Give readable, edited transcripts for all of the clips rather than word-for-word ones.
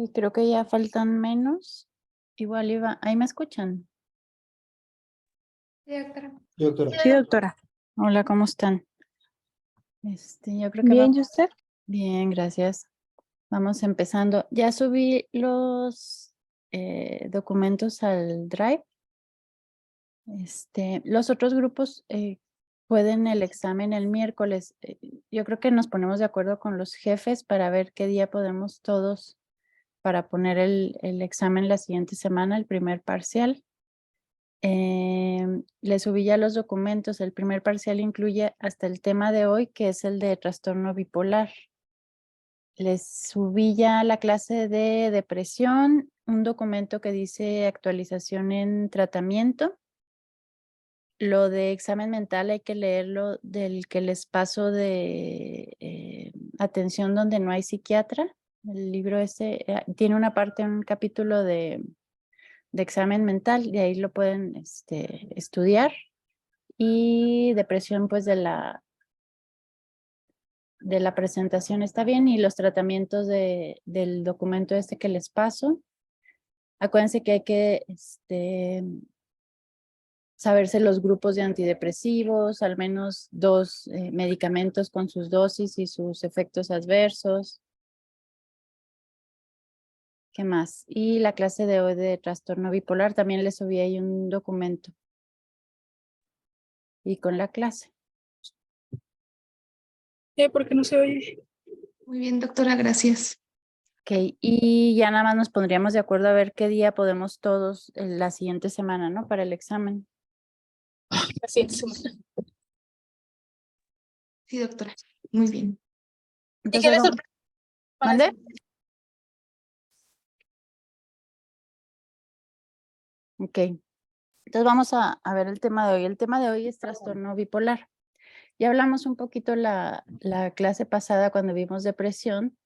Y creo que ya faltan menos. Igual iba, ahí me escuchan. Sí, doctora. Sí, doctora. Sí, doctora. Hola, ¿cómo están? Yo creo que Bien, vamos ¿y usted? bien, gracias. Vamos empezando. Ya subí los documentos al Drive. Los otros grupos pueden el examen el miércoles. Yo creo que nos ponemos de acuerdo con los jefes para ver qué día podemos todos para poner el examen la siguiente semana, el primer parcial. Le subí ya los documentos. El primer parcial incluye hasta el tema de hoy, que es el de trastorno bipolar. Les subí ya la clase de depresión, un documento que dice actualización en tratamiento. Lo de examen mental hay que leerlo del que les paso de atención donde no hay psiquiatra. El libro ese tiene una parte, un capítulo de examen mental, y ahí lo pueden estudiar. Y depresión, pues de la presentación está bien, y los tratamientos del documento que les paso. Acuérdense que hay que saberse los grupos de antidepresivos, al menos 2 medicamentos con sus dosis y sus efectos adversos. ¿Qué más? Y la clase de hoy de trastorno bipolar, también les subí ahí un documento. Y con la clase. ¿Por qué no se oye? Muy bien, doctora, gracias. Ok, y ya nada más nos pondríamos de acuerdo a ver qué día podemos todos la siguiente semana, ¿no? Para el examen. Así es. Sí, doctora. Muy bien. ¿Y Entonces, qué le vamos. sorprende? ¿Mande? Ok. Entonces vamos a ver el tema de hoy. El tema de hoy es trastorno bipolar. Ya hablamos un poquito la clase pasada cuando vimos depresión,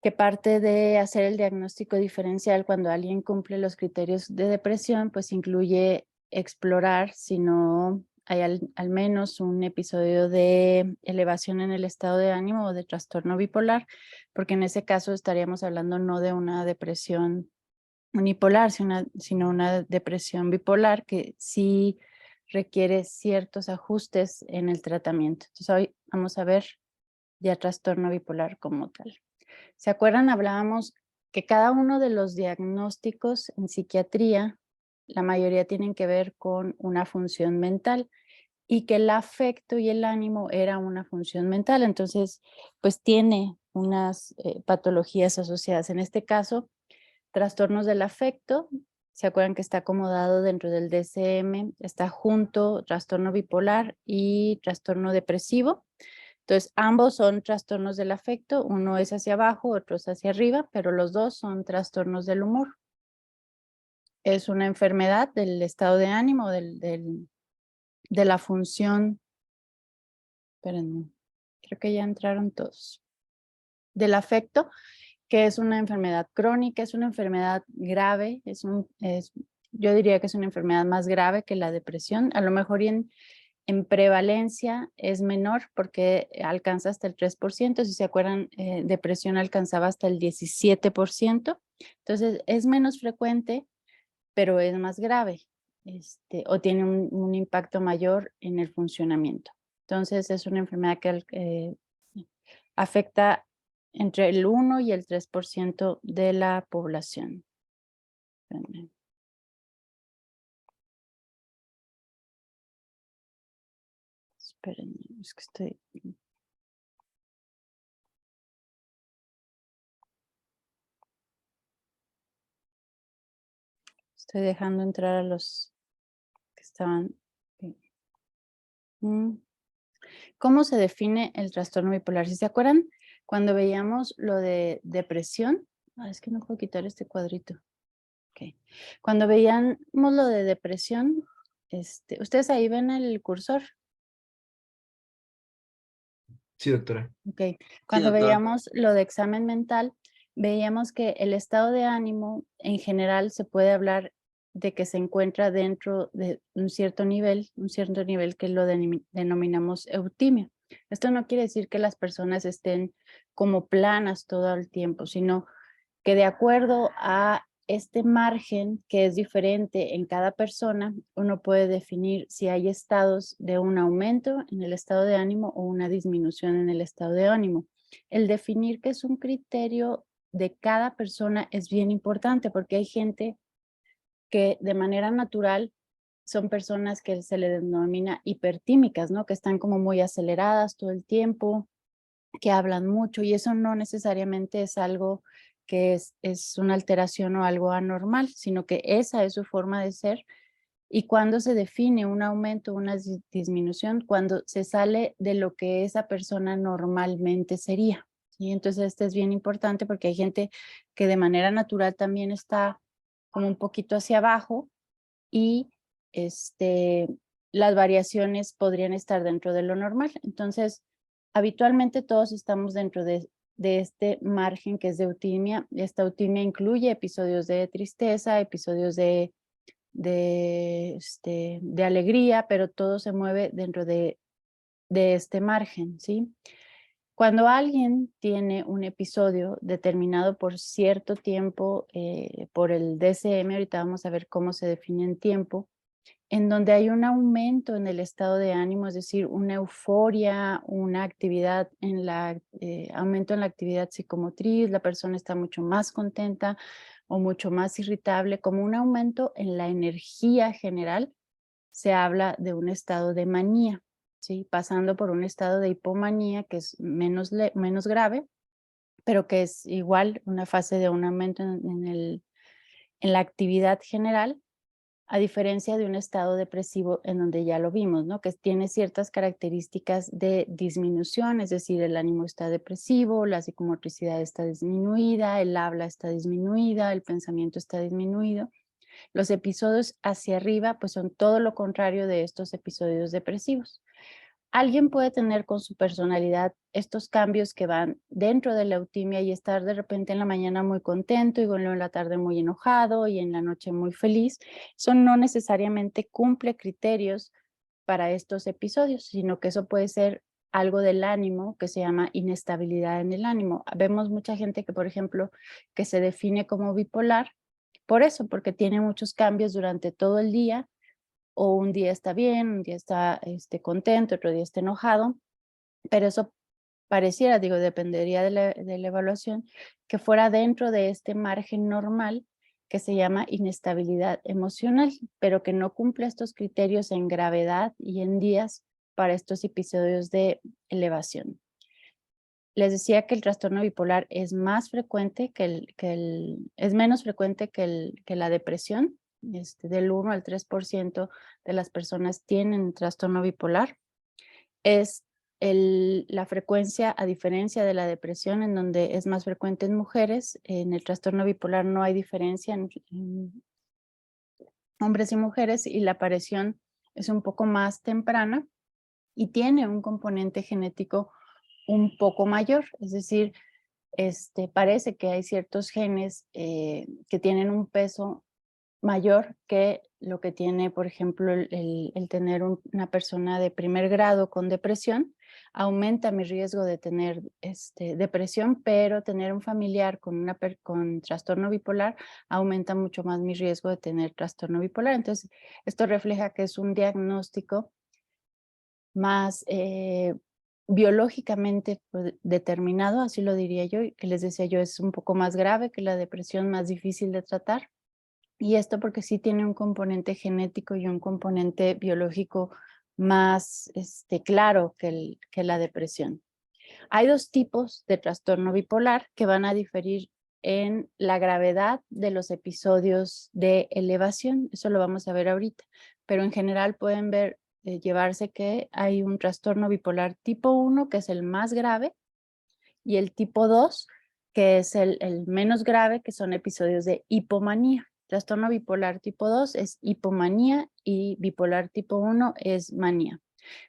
que parte de hacer el diagnóstico diferencial cuando alguien cumple los criterios de depresión, pues incluye explorar si no hay al menos un episodio de elevación en el estado de ánimo o de trastorno bipolar, porque en ese caso estaríamos hablando no de una depresión unipolar, sino una depresión bipolar que sí requiere ciertos ajustes en el tratamiento. Entonces hoy vamos a ver ya trastorno bipolar como tal. ¿Se acuerdan? Hablábamos que cada uno de los diagnósticos en psiquiatría, la mayoría tienen que ver con una función mental, y que el afecto y el ánimo era una función mental. Entonces, pues tiene unas patologías asociadas. En este caso, trastornos del afecto, ¿se acuerdan que está acomodado dentro del DSM? Está junto trastorno bipolar y trastorno depresivo. Entonces, ambos son trastornos del afecto. Uno es hacia abajo, otro es hacia arriba, pero los dos son trastornos del humor. Es una enfermedad del estado de ánimo, de la función. Espérenme, creo que ya entraron todos. Del afecto, que es una enfermedad crónica, es una enfermedad grave, yo diría que es una enfermedad más grave que la depresión. A lo mejor en prevalencia es menor porque alcanza hasta el 3%. Si se acuerdan, depresión alcanzaba hasta el 17%. Entonces es menos frecuente, pero es más grave, o tiene un impacto mayor en el funcionamiento. Entonces es una enfermedad que afecta entre el 1 y el 3% de la población. Espérenme. Espérenme, es que estoy dejando entrar a los que estaban. ¿Cómo se define el trastorno bipolar? Si se acuerdan, cuando veíamos lo de depresión, es que no puedo quitar este cuadrito. Okay. Cuando veíamos lo de depresión, ¿ustedes ahí ven el cursor? Sí, doctora. Okay. Cuando veíamos lo de examen mental, veíamos que el estado de ánimo en general se puede hablar de que se encuentra dentro de un cierto nivel que lo denominamos eutimia. Esto no quiere decir que las personas estén como planas todo el tiempo, sino que de acuerdo a este margen que es diferente en cada persona, uno puede definir si hay estados de un aumento en el estado de ánimo o una disminución en el estado de ánimo. El definir qué es un criterio de cada persona es bien importante porque hay gente que de manera natural son personas que se le denomina hipertímicas, ¿no? Que están como muy aceleradas todo el tiempo, que hablan mucho y eso no necesariamente es algo que es una alteración o algo anormal, sino que esa es su forma de ser. Y cuando se define un aumento, una disminución, cuando se sale de lo que esa persona normalmente sería. ¿Sí? Entonces, este es bien importante porque hay gente que de manera natural también está como un poquito hacia abajo y las variaciones podrían estar dentro de lo normal. Entonces, habitualmente todos estamos dentro de este margen que es de eutimia. Esta eutimia incluye episodios de tristeza, episodios de alegría, pero todo se mueve dentro de este margen, ¿sí? Cuando alguien tiene un episodio determinado por cierto tiempo, por el DSM, ahorita vamos a ver cómo se define en tiempo, en donde hay un aumento en el estado de ánimo, es decir, una euforia, una actividad aumento en la actividad psicomotriz, la persona está mucho más contenta o mucho más irritable, como un aumento en la energía general, se habla de un estado de manía, ¿sí? Pasando por un estado de hipomanía que es menos grave, pero que es igual una fase de un aumento en la actividad general, a diferencia de un estado depresivo en donde ya lo vimos, ¿no? Que tiene ciertas características de disminución, es decir, el ánimo está depresivo, la psicomotricidad está disminuida, el habla está disminuida, el pensamiento está disminuido. Los episodios hacia arriba, pues son todo lo contrario de estos episodios depresivos. Alguien puede tener con su personalidad estos cambios que van dentro de la eutimia y estar de repente en la mañana muy contento y luego en la tarde muy enojado y en la noche muy feliz. Eso no necesariamente cumple criterios para estos episodios, sino que eso puede ser algo del ánimo que se llama inestabilidad en el ánimo. Vemos mucha gente que, por ejemplo, que se define como bipolar por eso, porque tiene muchos cambios durante todo el día o un día está bien, un día está contento, otro día está enojado, pero eso pareciera, digo, dependería de la evaluación, que fuera dentro de este margen normal que se llama inestabilidad emocional, pero que no cumple estos criterios en gravedad y en días para estos episodios de elevación. Les decía que el trastorno bipolar es más frecuente es menos frecuente que la depresión. Del 1 al 3% de las personas tienen trastorno bipolar. Es la frecuencia, a diferencia de la depresión, en donde es más frecuente en mujeres, en el trastorno bipolar no hay diferencia en hombres y mujeres y la aparición es un poco más temprana y tiene un componente genético un poco mayor, es decir, parece que hay ciertos genes que tienen un peso mayor que lo que tiene, por ejemplo, el tener una persona de primer grado con depresión. Aumenta mi riesgo de tener depresión, pero tener un familiar con trastorno bipolar aumenta mucho más mi riesgo de tener trastorno bipolar. Entonces, esto refleja que es un diagnóstico más biológicamente determinado, así lo diría yo, y que les decía yo, es un poco más grave que la depresión, más difícil de tratar. Y esto porque sí tiene un componente genético y un componente biológico más claro que la depresión. Hay dos tipos de trastorno bipolar que van a diferir en la gravedad de los episodios de elevación. Eso lo vamos a ver ahorita. Pero en general pueden llevarse que hay un trastorno bipolar tipo 1, que es el más grave, y el tipo 2, que es el menos grave, que son episodios de hipomanía. Trastorno bipolar tipo 2 es hipomanía y bipolar tipo 1 es manía.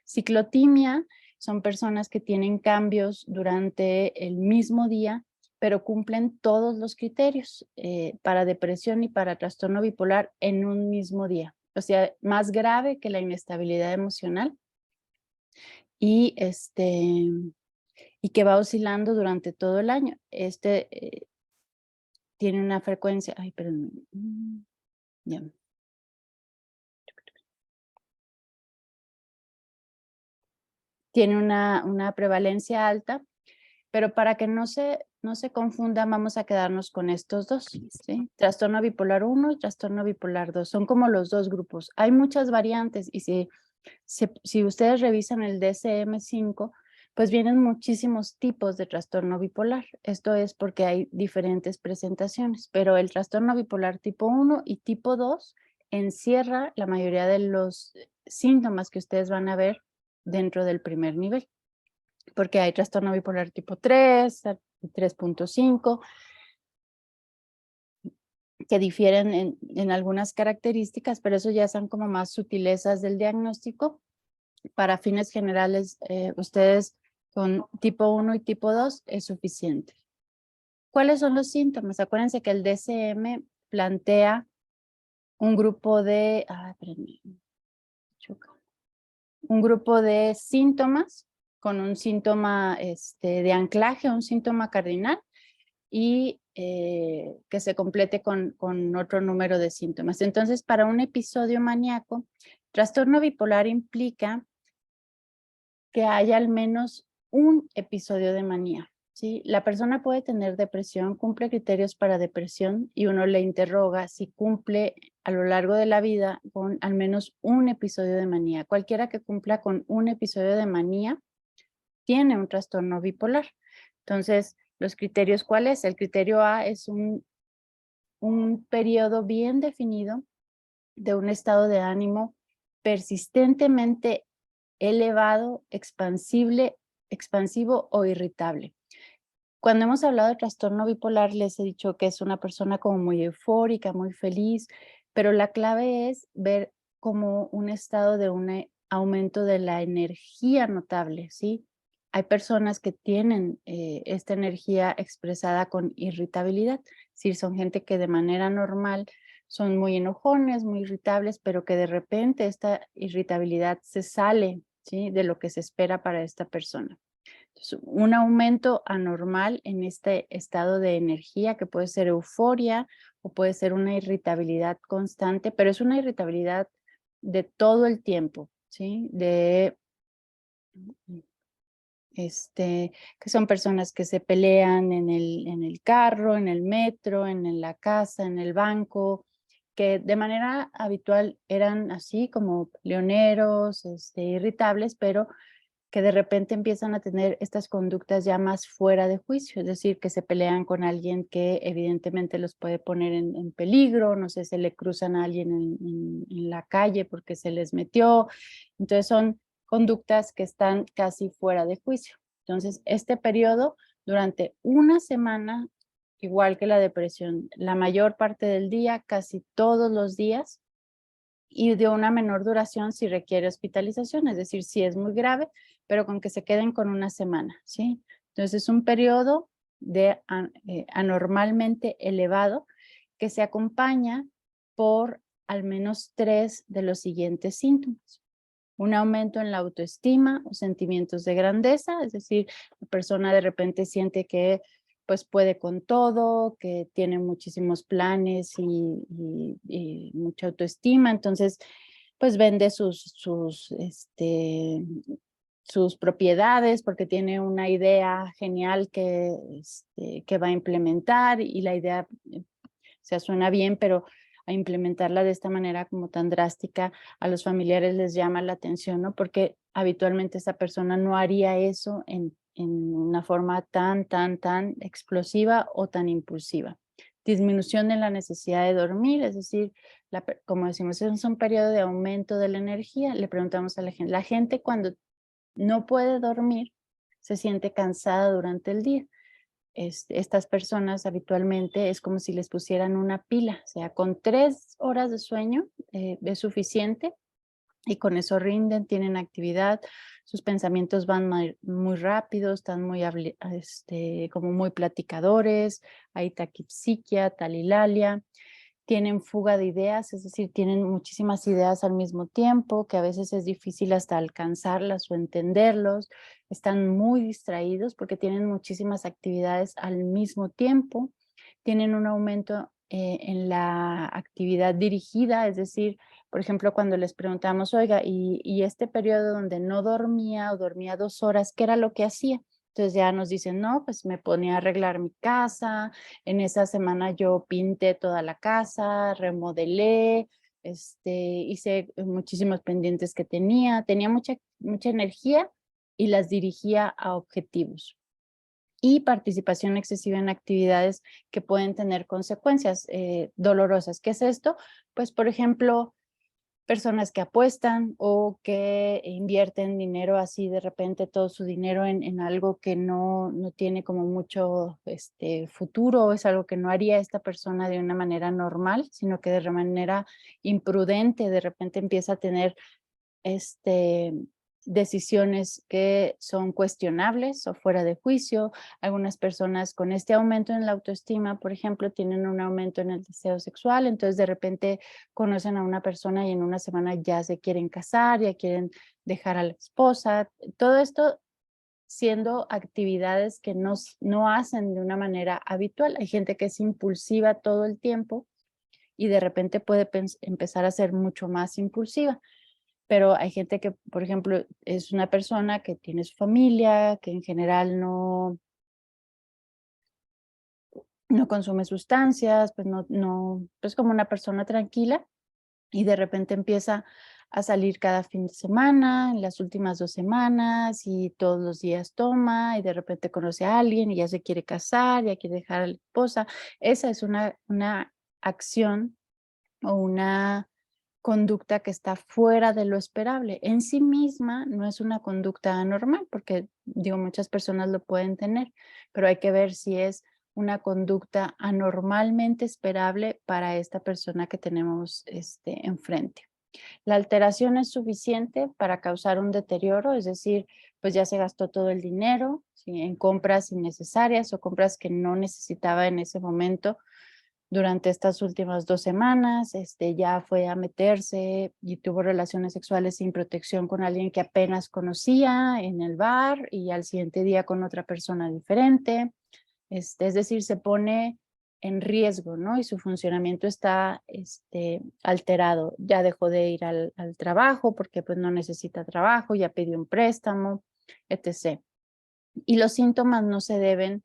Ciclotimia son personas que tienen cambios durante el mismo día, pero cumplen todos los criterios para depresión y para trastorno bipolar en un mismo día. O sea, más grave que la inestabilidad emocional y, y que va oscilando durante todo el año. tiene una frecuencia, ay, perdón, ya. Tiene una prevalencia alta, pero para que no se confundan, vamos a quedarnos con estos dos, ¿sí? Trastorno bipolar 1 y trastorno bipolar 2, son como los dos grupos. Hay muchas variantes y si ustedes revisan el DSM-5, pues vienen muchísimos tipos de trastorno bipolar. Esto es porque hay diferentes presentaciones, pero el trastorno bipolar tipo 1 y tipo 2 encierra la mayoría de los síntomas que ustedes van a ver dentro del primer nivel, porque hay trastorno bipolar tipo 3, 3.5, que difieren en algunas características, pero eso ya son como más sutilezas del diagnóstico. Para fines generales, ustedes con tipo 1 y tipo 2 es suficiente. ¿Cuáles son los síntomas? Acuérdense que el DSM plantea un grupo de, un grupo de síntomas con un síntoma de anclaje, un síntoma cardinal, y que se complete con otro número de síntomas. Entonces, para un episodio maníaco, trastorno bipolar implica que haya al menos un episodio de manía, ¿sí? La persona puede tener depresión, cumple criterios para depresión y uno le interroga si cumple a lo largo de la vida con al menos un episodio de manía. Cualquiera que cumpla con un episodio de manía tiene un trastorno bipolar. Entonces, los criterios, ¿cuál es? El criterio A es un periodo bien definido de un estado de ánimo persistentemente elevado, expansivo o irritable. Cuando hemos hablado de trastorno bipolar, les he dicho que es una persona como muy eufórica, muy feliz, pero la clave es ver como un estado de un aumento de la energía notable, ¿sí? Hay personas que tienen esta energía expresada con irritabilidad, es decir, son gente que de manera normal son muy enojones, muy irritables, pero que de repente esta irritabilidad se sale, ¿sí?, de lo que se espera para esta persona. Entonces, un aumento anormal en este estado de energía que puede ser euforia o puede ser una irritabilidad constante, pero es una irritabilidad de todo el tiempo, ¿sí? Que son personas que se pelean en el carro, en el metro, en la casa, en el banco, que de manera habitual eran así como leoneros, irritables, pero que de repente empiezan a tener estas conductas ya más fuera de juicio, es decir, que se pelean con alguien que evidentemente los puede poner en peligro, no sé, se le cruzan a alguien en la calle porque se les metió. Entonces son conductas que están casi fuera de juicio. Entonces, este periodo durante una semana, igual que la depresión, la mayor parte del día, casi todos los días, y de una menor duración si requiere hospitalización, es decir, si es muy grave, pero con que se queden con una semana, ¿sí? Entonces, es un periodo anormalmente elevado que se acompaña por al menos 3 de los siguientes síntomas. Un aumento en la autoestima o sentimientos de grandeza, es decir, la persona de repente siente que pues puede con todo, que tiene muchísimos planes y mucha autoestima, entonces pues vende sus propiedades porque tiene una idea genial que va a implementar y la idea, suena bien, pero a implementarla de esta manera como tan drástica, a los familiares les llama la atención, ¿no? Porque habitualmente esa persona no haría eso en una forma tan explosiva o tan impulsiva. Disminución en la necesidad de dormir, es decir, como decimos, es un periodo de aumento de la energía. Le preguntamos a la gente cuando no puede dormir, se siente cansada durante el día. Estas personas habitualmente es como si les pusieran una pila, o sea, con 3 horas de sueño es suficiente y con eso rinden, tienen actividad, sus pensamientos van muy rápidos, están como muy platicadores, hay taquipsiquia, talilalia, tienen fuga de ideas, es decir, tienen muchísimas ideas al mismo tiempo, que a veces es difícil hasta alcanzarlas o entenderlos, están muy distraídos porque tienen muchísimas actividades al mismo tiempo, tienen un aumento en la actividad dirigida, es decir, por ejemplo, cuando les preguntamos, oiga, y este periodo donde no dormía o dormía 2 horas, ¿qué era lo que hacía? Entonces ya nos dicen, no, pues me ponía a arreglar mi casa, en esa semana yo pinté toda la casa, remodelé, hice muchísimos pendientes que tenía mucha energía y las dirigía a objetivos. Y participación excesiva en actividades que pueden tener consecuencias dolorosas. ¿Qué es esto? Pues, por ejemplo, personas que apuestan o que invierten dinero así de repente, todo su dinero en algo que no tiene como mucho futuro, es algo que no haría esta persona de una manera normal, sino que de manera imprudente, de repente empieza a tener decisiones que son cuestionables o fuera de juicio. Algunas personas con este aumento en la autoestima, por ejemplo, tienen un aumento en el deseo sexual, entonces de repente conocen a una persona y en una semana ya se quieren casar, ya quieren dejar a la esposa. Todo esto siendo actividades que no hacen de una manera habitual. Hay gente que es impulsiva todo el tiempo y de repente puede empezar a ser mucho más impulsiva. Pero hay gente que, por ejemplo, es una persona que tiene su familia, que en general no consume sustancias, pues pues como una persona tranquila y de repente empieza a salir cada fin de semana, en las últimas 2 semanas y todos los días toma y de repente conoce a alguien y ya se quiere casar, ya quiere dejar a la esposa. Esa es una acción o una conducta que está fuera de lo esperable. En sí misma no es una conducta anormal, porque digo, muchas personas lo pueden tener, pero hay que ver si es una conducta anormalmente esperable para esta persona que tenemos enfrente. La alteración es suficiente para causar un deterioro, es decir, pues ya se gastó todo el dinero, ¿sí?, en compras innecesarias o compras que no necesitaba en ese momento durante estas últimas 2 semanas, ya fue a meterse y tuvo relaciones sexuales sin protección con alguien que apenas conocía en el bar y al siguiente día con otra persona diferente. Es decir, se pone en riesgo, ¿no? Y su funcionamiento está alterado. Ya dejó de ir al trabajo porque pues no necesita trabajo, ya pidió un préstamo, etc. Y los síntomas no se deben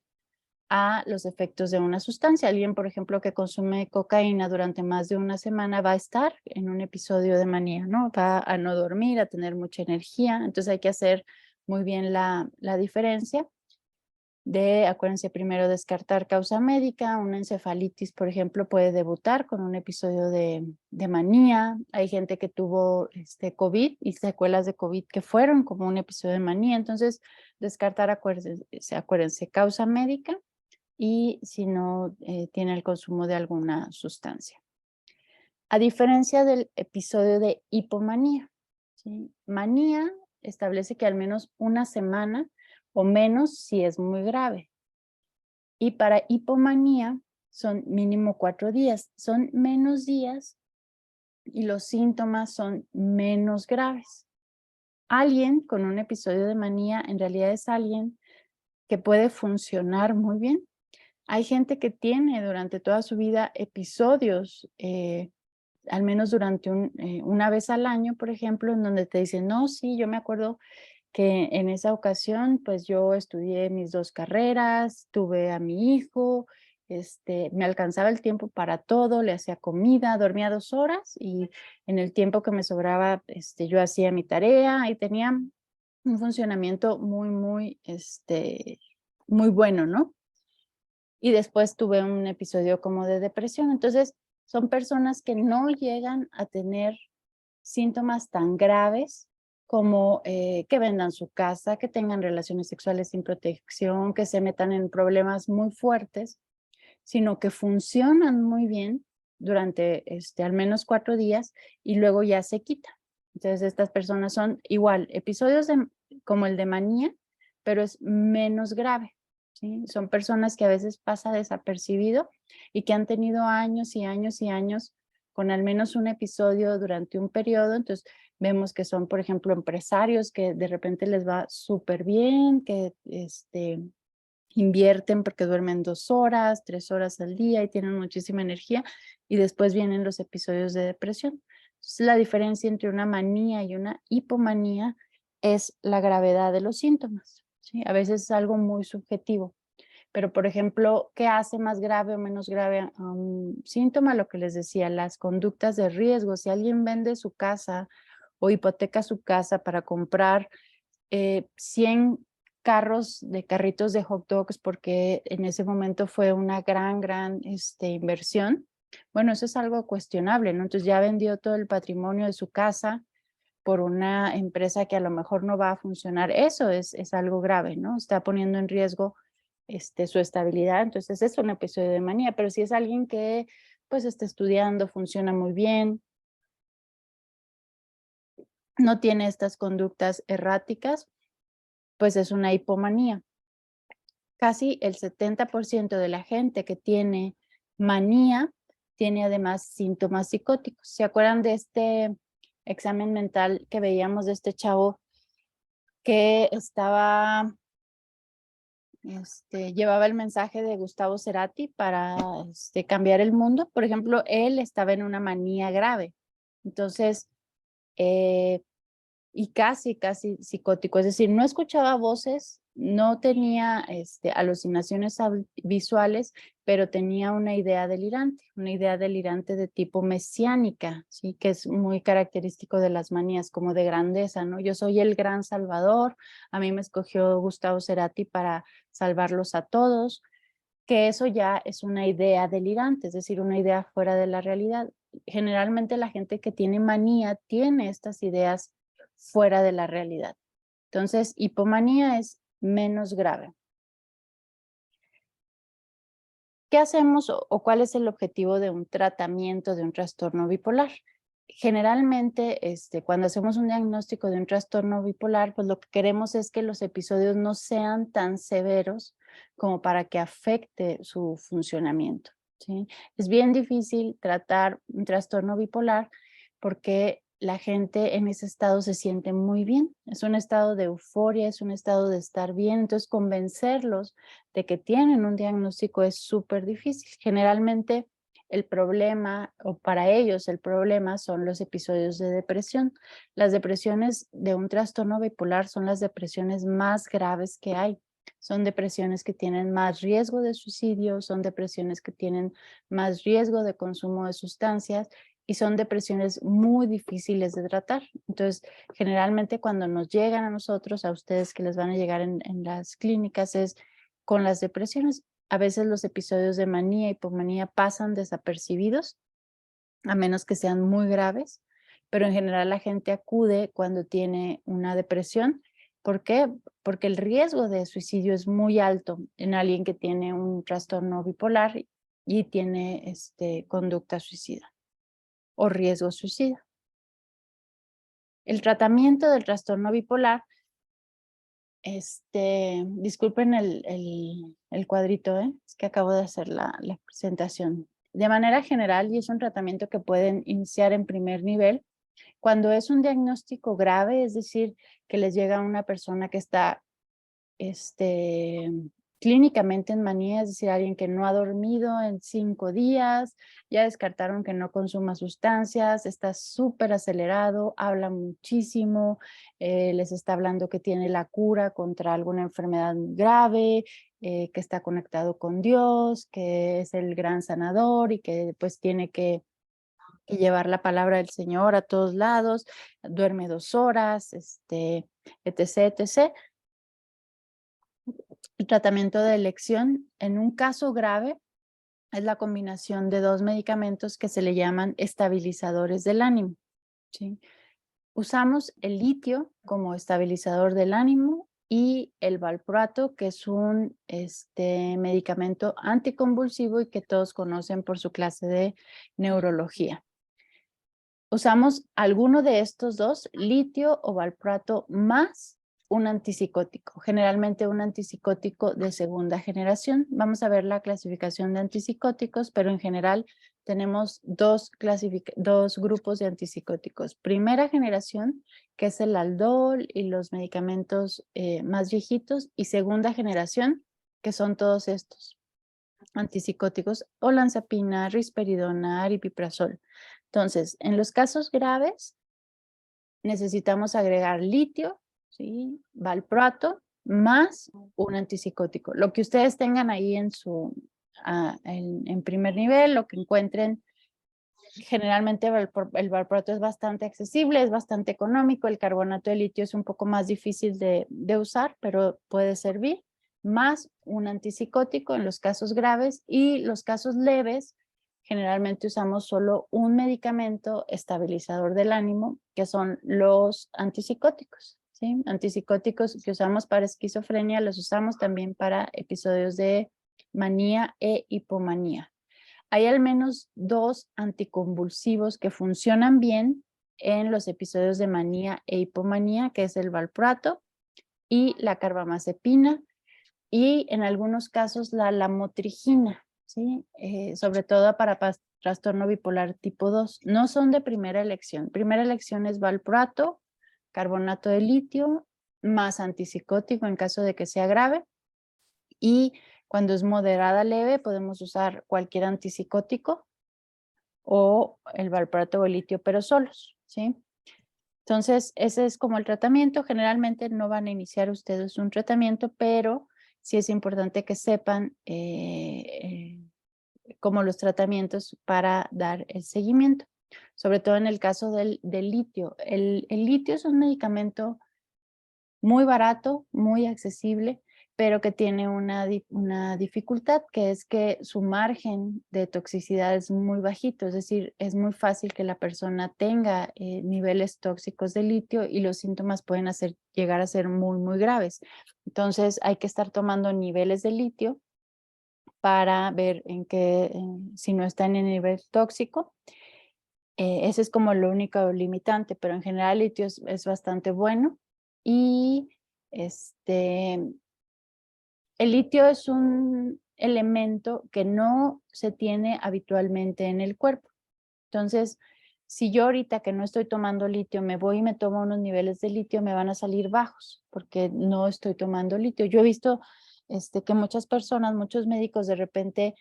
a los efectos de una sustancia. Alguien, por ejemplo, que consume cocaína durante más de una semana va a estar en un episodio de manía, ¿no? Va a no dormir, a tener mucha energía. Entonces hay que hacer muy bien la diferencia acuérdense primero descartar causa médica. Una encefalitis, por ejemplo, puede debutar con un episodio de manía. Hay gente que tuvo COVID y secuelas de COVID que fueron como un episodio de manía. Entonces, descartar, acuérdense, causa médica y si no tiene el consumo de alguna sustancia. A diferencia del episodio de hipomanía, ¿sí? Manía establece que al menos una semana o menos si es muy grave. Y para hipomanía son mínimo 4 días. Son menos días y los síntomas son menos graves. Alguien con un episodio de manía en realidad es alguien que puede funcionar muy bien. Hay gente que tiene durante toda su vida episodios, al menos durante una vez al año, por ejemplo, en donde te dicen, no, sí, yo me acuerdo que en esa ocasión, pues yo estudié mis 2 carreras, tuve a mi hijo, me alcanzaba el tiempo para todo, le hacía comida, dormía 2 horas y en el tiempo que me sobraba, yo hacía mi tarea y tenía un funcionamiento muy bueno, ¿no? Y después tuve un episodio como de depresión. Entonces, son personas que no llegan a tener síntomas tan graves como que vendan su casa, que tengan relaciones sexuales sin protección, que se metan en problemas muy fuertes, sino que funcionan muy bien durante al menos 4 días y luego ya se quita. Entonces, estas personas son igual, episodios como el de manía, pero es menos grave, ¿sí? Son personas que a veces pasa desapercibido y que han tenido años y años y años con al menos un episodio durante un periodo. Entonces, vemos que son, por ejemplo, empresarios que de repente les va súper bien, que invierten porque duermen 2 horas, 3 horas al día y tienen muchísima energía y después vienen los episodios de depresión. Entonces, la diferencia entre una manía y una hipomanía es la gravedad de los síntomas, ¿sí? A veces es algo muy subjetivo, pero por ejemplo, ¿qué hace más grave o menos grave a un síntoma? Lo que les decía, las conductas de riesgo. Si alguien vende su casa o hipoteca su casa para comprar 100 carritos de hot dogs porque en ese momento fue una gran inversión. Bueno, eso es algo cuestionable, ¿no? Entonces ya vendió todo el patrimonio de su casa por una empresa que a lo mejor no va a funcionar. Eso es algo grave, ¿no? Está poniendo en riesgo su estabilidad. Entonces es un episodio de manía, pero si es alguien que pues está estudiando, funciona muy bien, no tiene estas conductas erráticas, pues es una hipomanía. Casi el 70% de la gente que tiene manía tiene además síntomas psicóticos. ¿Se acuerdan de este examen mental que veíamos de este chavo que estaba, llevaba el mensaje de Gustavo Cerati para cambiar el mundo? Por ejemplo, él estaba en una manía grave. Entonces, y casi psicótico, es decir, no escuchaba voces, no tenía alucinaciones visuales, pero tenía una idea delirante de tipo mesiánica, ¿sí? Que es muy característico de las manías, como de grandeza, ¿no? Yo soy el gran salvador, a mí me escogió Gustavo Cerati para salvarlos a todos, que eso ya es una idea delirante, es decir, una idea fuera de la realidad. Generalmente la gente que tiene manía tiene estas ideas fuera de la realidad. Entonces, hipomanía es menos grave. ¿Qué hacemos o cuál es el objetivo de un tratamiento de un trastorno bipolar? Generalmente, cuando hacemos un diagnóstico de un trastorno bipolar, pues lo que queremos es que los episodios no sean tan severos como para que afecte su funcionamiento, ¿sí? Es bien difícil tratar un trastorno bipolar porque la gente en ese estado se siente muy bien. Es un estado de euforia, es un estado de estar bien. Entonces, convencerlos de que tienen un diagnóstico es súper difícil. Generalmente, el problema, o para ellos el problema, son los episodios de depresión. Las depresiones de un trastorno bipolar son las depresiones más graves que hay. Son depresiones que tienen más riesgo de suicidio, son depresiones que tienen más riesgo de consumo de sustancias y son depresiones muy difíciles de tratar. Entonces, generalmente cuando nos llegan a nosotros, a ustedes que les van a llegar en las clínicas, es con las depresiones. A veces los episodios de manía y hipomanía pasan desapercibidos, a menos que sean muy graves, pero en general la gente acude cuando tiene una depresión. ¿Por qué? Porque el riesgo de suicidio es muy alto en alguien que tiene un trastorno bipolar y tiene conducta suicida o riesgo suicida. El tratamiento del trastorno bipolar, disculpen el cuadrito, es que acabo de hacer la presentación. De manera general, y es un tratamiento que pueden iniciar en primer nivel, cuando es un diagnóstico grave, es decir, que les llega a una persona que está clínicamente en manía, es decir, alguien que no ha dormido en 5 días, ya descartaron que no consuma sustancias, está súper acelerado, habla muchísimo, les está hablando que tiene la cura contra alguna enfermedad grave, que está conectado con Dios, que es el gran sanador y que pues tiene que llevar la palabra del Señor a todos lados, duerme 2 horas, etc. El tratamiento de elección en un caso grave es la combinación de 2 medicamentos que se le llaman estabilizadores del ánimo, ¿sí? Usamos el litio como estabilizador del ánimo y el valproato, que es un medicamento anticonvulsivo y que todos conocen por su clase de neurología. Usamos alguno de estos dos, litio o valproato, más un antipsicótico, generalmente un antipsicótico de segunda generación. Vamos a ver la clasificación de antipsicóticos, pero en general tenemos dos grupos de antipsicóticos. Primera generación, que es el Aldol y los medicamentos más viejitos, y segunda generación, que son todos estos antipsicóticos: olanzapina, risperidona, aripiprazol. Entonces, en los casos graves, necesitamos agregar litio, ¿sí?, valproato, más un antipsicótico. Lo que ustedes tengan ahí en en primer nivel, lo que encuentren. Generalmente el valproato es bastante accesible, es bastante económico. El carbonato de litio es un poco más difícil de usar, pero puede servir. Más un antipsicótico en los casos graves, y los casos leves, generalmente usamos solo un medicamento estabilizador del ánimo, que son los antipsicóticos, ¿sí? Antipsicóticos que usamos para esquizofrenia, los usamos también para episodios de manía e hipomanía. Hay al menos 2 anticonvulsivos que funcionan bien en los episodios de manía e hipomanía, que es el valproato y la carbamazepina, y en algunos casos la lamotrigina, ¿sí? Sobre todo para trastorno bipolar tipo 2. No son de primera elección. Primera elección es valproato, carbonato de litio, más antipsicótico en caso de que sea grave, y cuando es moderada leve podemos usar cualquier antipsicótico o el valproato o el litio, pero solos, ¿sí? Entonces, ese es como el tratamiento. Generalmente no van a iniciar ustedes un tratamiento, pero sí es importante que sepan como los tratamientos para dar el seguimiento. Sobre todo en el caso del litio. El litio es un medicamento muy barato, muy accesible, pero que tiene una dificultad, que es que su margen de toxicidad es muy bajito. Es decir, es muy fácil que la persona tenga niveles tóxicos de litio, y los síntomas pueden llegar a ser muy, muy graves. Entonces hay que estar tomando niveles de litio para ver si no está en el nivel tóxico. Ese es como lo único limitante, pero en general el litio es bastante bueno. Y el litio es un elemento que no se tiene habitualmente en el cuerpo. Entonces, si yo ahorita que no estoy tomando litio me voy y me tomo unos niveles de litio, me van a salir bajos porque no estoy tomando litio. Yo he visto que muchas personas, muchos médicos, de repente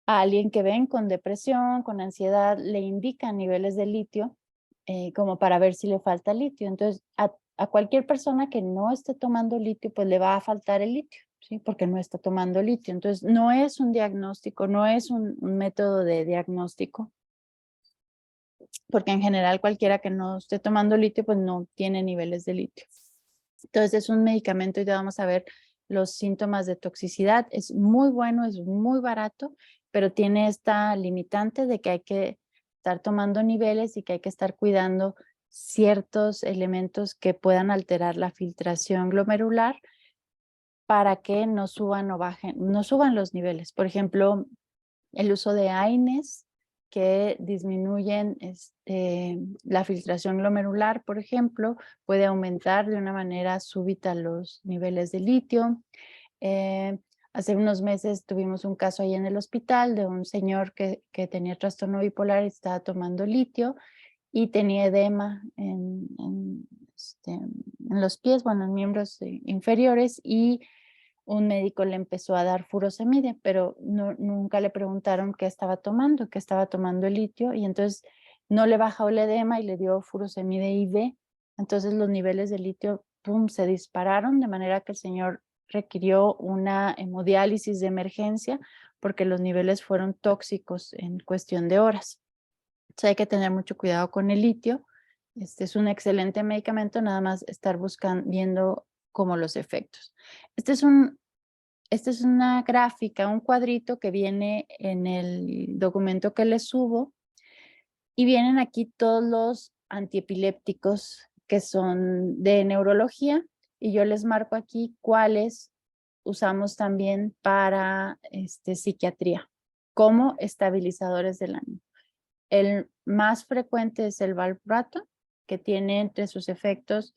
a alguien que ven con depresión, con ansiedad, le indican niveles de litio como para ver si le falta litio. Entonces, a cualquier persona que no esté tomando litio, pues le va a faltar el litio, ¿sí? Porque no está tomando litio. Entonces, no es un diagnóstico, no es un método de diagnóstico, porque en general cualquiera que no esté tomando litio, pues no tiene niveles de litio. Entonces, es un medicamento y ya vamos a ver los síntomas de toxicidad. Es muy bueno, es muy barato, pero tiene esta limitante de que hay que estar tomando niveles y que hay que estar cuidando ciertos elementos que puedan alterar la filtración glomerular para que no suban o bajen, no suban los niveles. Por ejemplo, el uso de AINES que disminuyen la filtración glomerular, por ejemplo, puede aumentar de una manera súbita los niveles de litio. Hace unos meses tuvimos un caso ahí en el hospital de un señor que tenía trastorno bipolar y estaba tomando litio y tenía edema en los pies, bueno, en miembros inferiores, y un médico le empezó a dar furosemide, pero nunca le preguntaron qué estaba tomando el litio, y entonces no le bajó el edema y le dio furosemide IV. Entonces los niveles de litio, pum, se dispararon, de manera que el señor requirió una hemodiálisis de emergencia porque los niveles fueron tóxicos en cuestión de horas. Entonces hay que tener mucho cuidado con el litio. Este es un excelente medicamento, nada más estar viendo como los efectos. Esta es una gráfica, un cuadrito que viene en el documento que les subo, y vienen aquí todos los antiepilépticos que son de neurología, y yo les marco aquí cuáles usamos también para psiquiatría como estabilizadores del ánimo. El más frecuente es el valproato, que tiene entre sus efectos,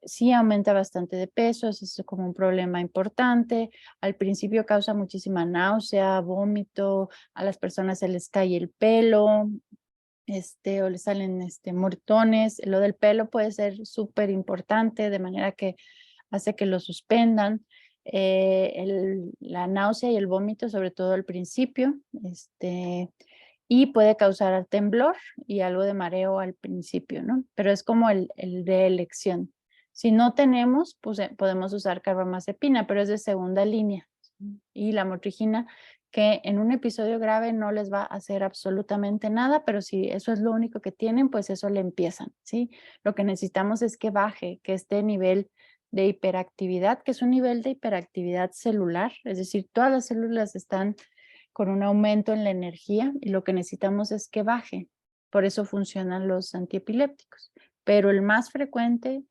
sí aumenta bastante de peso, es como un problema importante. Al principio causa muchísima náusea, vómito, a las personas se les cae el pelo, o les salen moretones. Lo del pelo puede ser súper importante, de manera que hace que lo suspendan. la náusea y el vómito, sobre todo al principio, y puede causar temblor y algo de mareo al principio, ¿no? Pero es como el de elección. Si no tenemos, pues podemos usar carbamazepina, pero es de segunda línea. Y la motrigina, que en un episodio grave no les va a hacer absolutamente nada, pero si eso es lo único que tienen, pues eso le empiezan, ¿sí? Lo que necesitamos es que baje, que este nivel de hiperactividad, que es un nivel de hiperactividad celular, es decir, todas las células están con un aumento en la energía y lo que necesitamos es que baje. Por eso funcionan los antiepilépticos. Pero el más frecuente,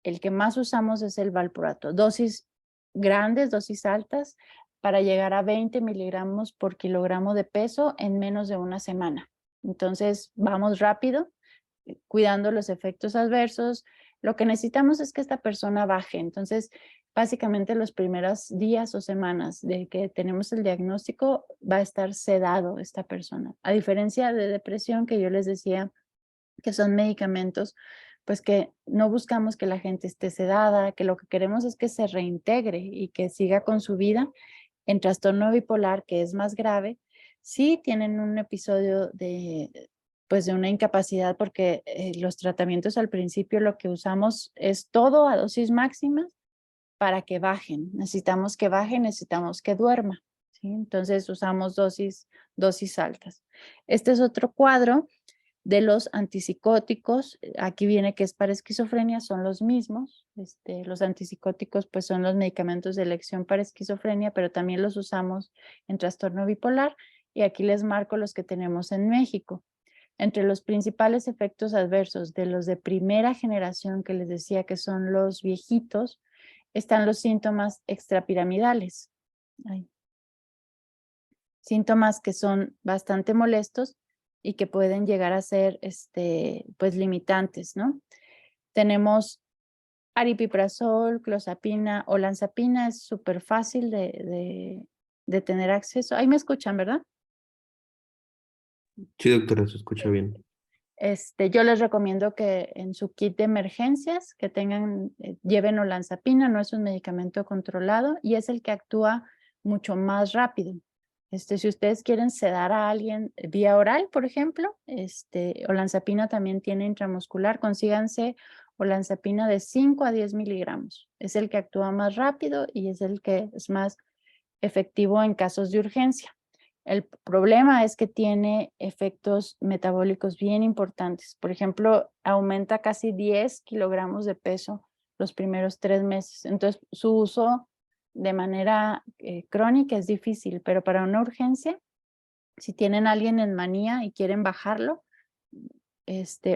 el que más usamos es el valproato. Dosis grandes, dosis altas, para llegar a 20 miligramos por kilogramo de peso en menos de una semana. Entonces, vamos rápido, cuidando los efectos adversos. Lo que necesitamos es que esta persona baje. Entonces, básicamente los primeros días o semanas de que tenemos el diagnóstico va a estar sedado esta persona. A diferencia de depresión, que yo les decía que son medicamentos, pues que no buscamos que la gente esté sedada, que lo que queremos es que se reintegre y que siga con su vida. En trastorno bipolar, que es más grave, sí tienen un episodio pues de una incapacidad, porque los tratamientos al principio lo que usamos es todo a dosis máxima para que bajen. Necesitamos que baje, necesitamos que duerma, ¿sí? Entonces usamos dosis altas. Este es otro cuadro de los antipsicóticos. Aquí viene que es para esquizofrenia, son los mismos. Los antipsicóticos pues son los medicamentos de elección para esquizofrenia, pero también los usamos en trastorno bipolar. Y aquí les marco los que tenemos en México. Entre los principales efectos adversos de los de primera generación, que les decía que son los viejitos, están los síntomas extrapiramidales. Síntomas que son bastante molestos y que pueden llegar a ser pues limitantes, ¿no? Tenemos aripiprazol, clozapina, olanzapina, es súper fácil de tener acceso. Ahí me escuchan, ¿verdad? Sí, doctora, se escucha bien. Yo les recomiendo que en su kit de emergencias que lleven olanzapina, no es un medicamento controlado y es el que actúa mucho más rápido. Si ustedes quieren sedar a alguien vía oral, por ejemplo, olanzapina también tiene intramuscular, consíganse olanzapina de 5 a 10 miligramos. Es el que actúa más rápido y es el que es más efectivo en casos de urgencia. El problema es que tiene efectos metabólicos bien importantes. Por ejemplo, aumenta casi 10 kilogramos de peso los primeros 3 meses. Entonces, su uso de manera crónica es difícil, pero para una urgencia, si tienen a alguien en manía y quieren bajarlo,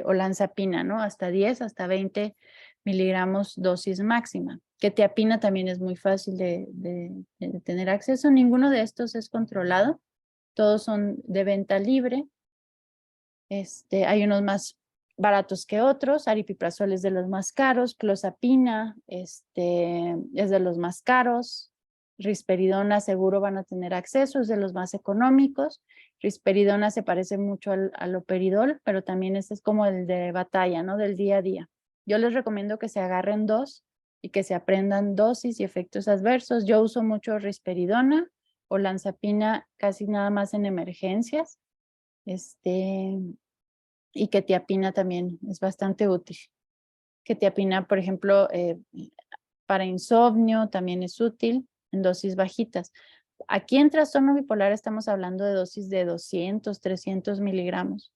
olanzapina, ¿no? Hasta 10, hasta 20 miligramos dosis máxima. Quetiapina también es muy fácil de tener acceso. Ninguno de estos es controlado. Todos son de venta libre. Hay unos más baratos que otros. Aripiprazol es de los más caros. Clozapina es de los más caros. Risperidona seguro van a tener acceso, es de los más económicos. Risperidona se parece mucho al operidol, pero también este es como el de batalla, ¿no? Del día a día. Yo les recomiendo que se agarren dos y que se aprendan dosis y efectos adversos. Yo uso mucho risperidona, olanzapina casi nada más en emergencias. Y quetiapina también es bastante útil. Quetiapina, por ejemplo, para insomnio también es útil en dosis bajitas. Aquí en trastorno bipolar estamos hablando de dosis de 200, 300 miligramos